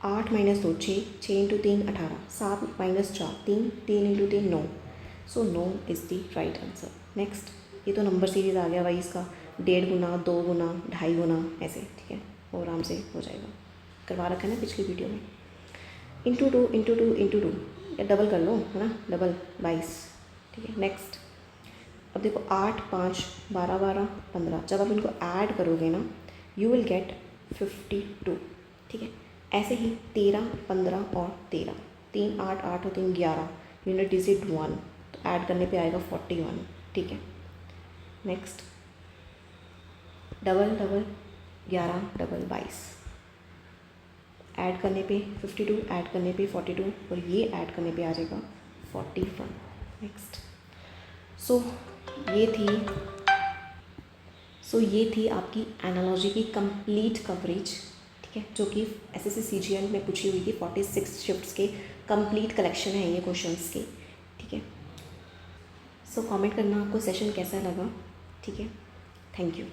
8 minus 2 6, 6 into 3 18, 7 minus 4 3, 3 into 3 9, so 9 is the right answer. Next ये तो नंबर सीरीज़ आ गया भाई, इसका 1.5 गुना 2 गुना 2.5 गुना ऐसे। ठीक है, वो आराम से हो जाएगा, करवा रखा है ना पिछली वीडियो में। इंटू 2 इंटू 2 इंटू 2, या डबल कर लो है ना, डबल 22। ठीक है, नेक्स्ट अब देखो 8 5 12 12 15, जब आप इनको ऐड करोगे ना यू विल गेट 52। ठीक है, ऐसे ही 13 15 और 13, 3 8 8 और 3 11, यूनिट डिजिट 1, तो ऐड करने पे आएगा 41। ठीक है, next double double 11 double 22, add करने पे 52, ऐड करने पे 42 और ये ऐड करने पे आ जाएगा 41। नेक्स्ट सो ये थी आपकी एनालॉजी की कंप्लीट कवरेज। ठीक है, जो कि एसएससी सीजीएल में पूछी हुई थी, 46 शिफ्ट्स के कंप्लीट कलेक्शन है ये क्वेश्चंस के। ठीक है, सो कमेंट करना आपको सेशन कैसा लगा। ठीक है, थैंक यू।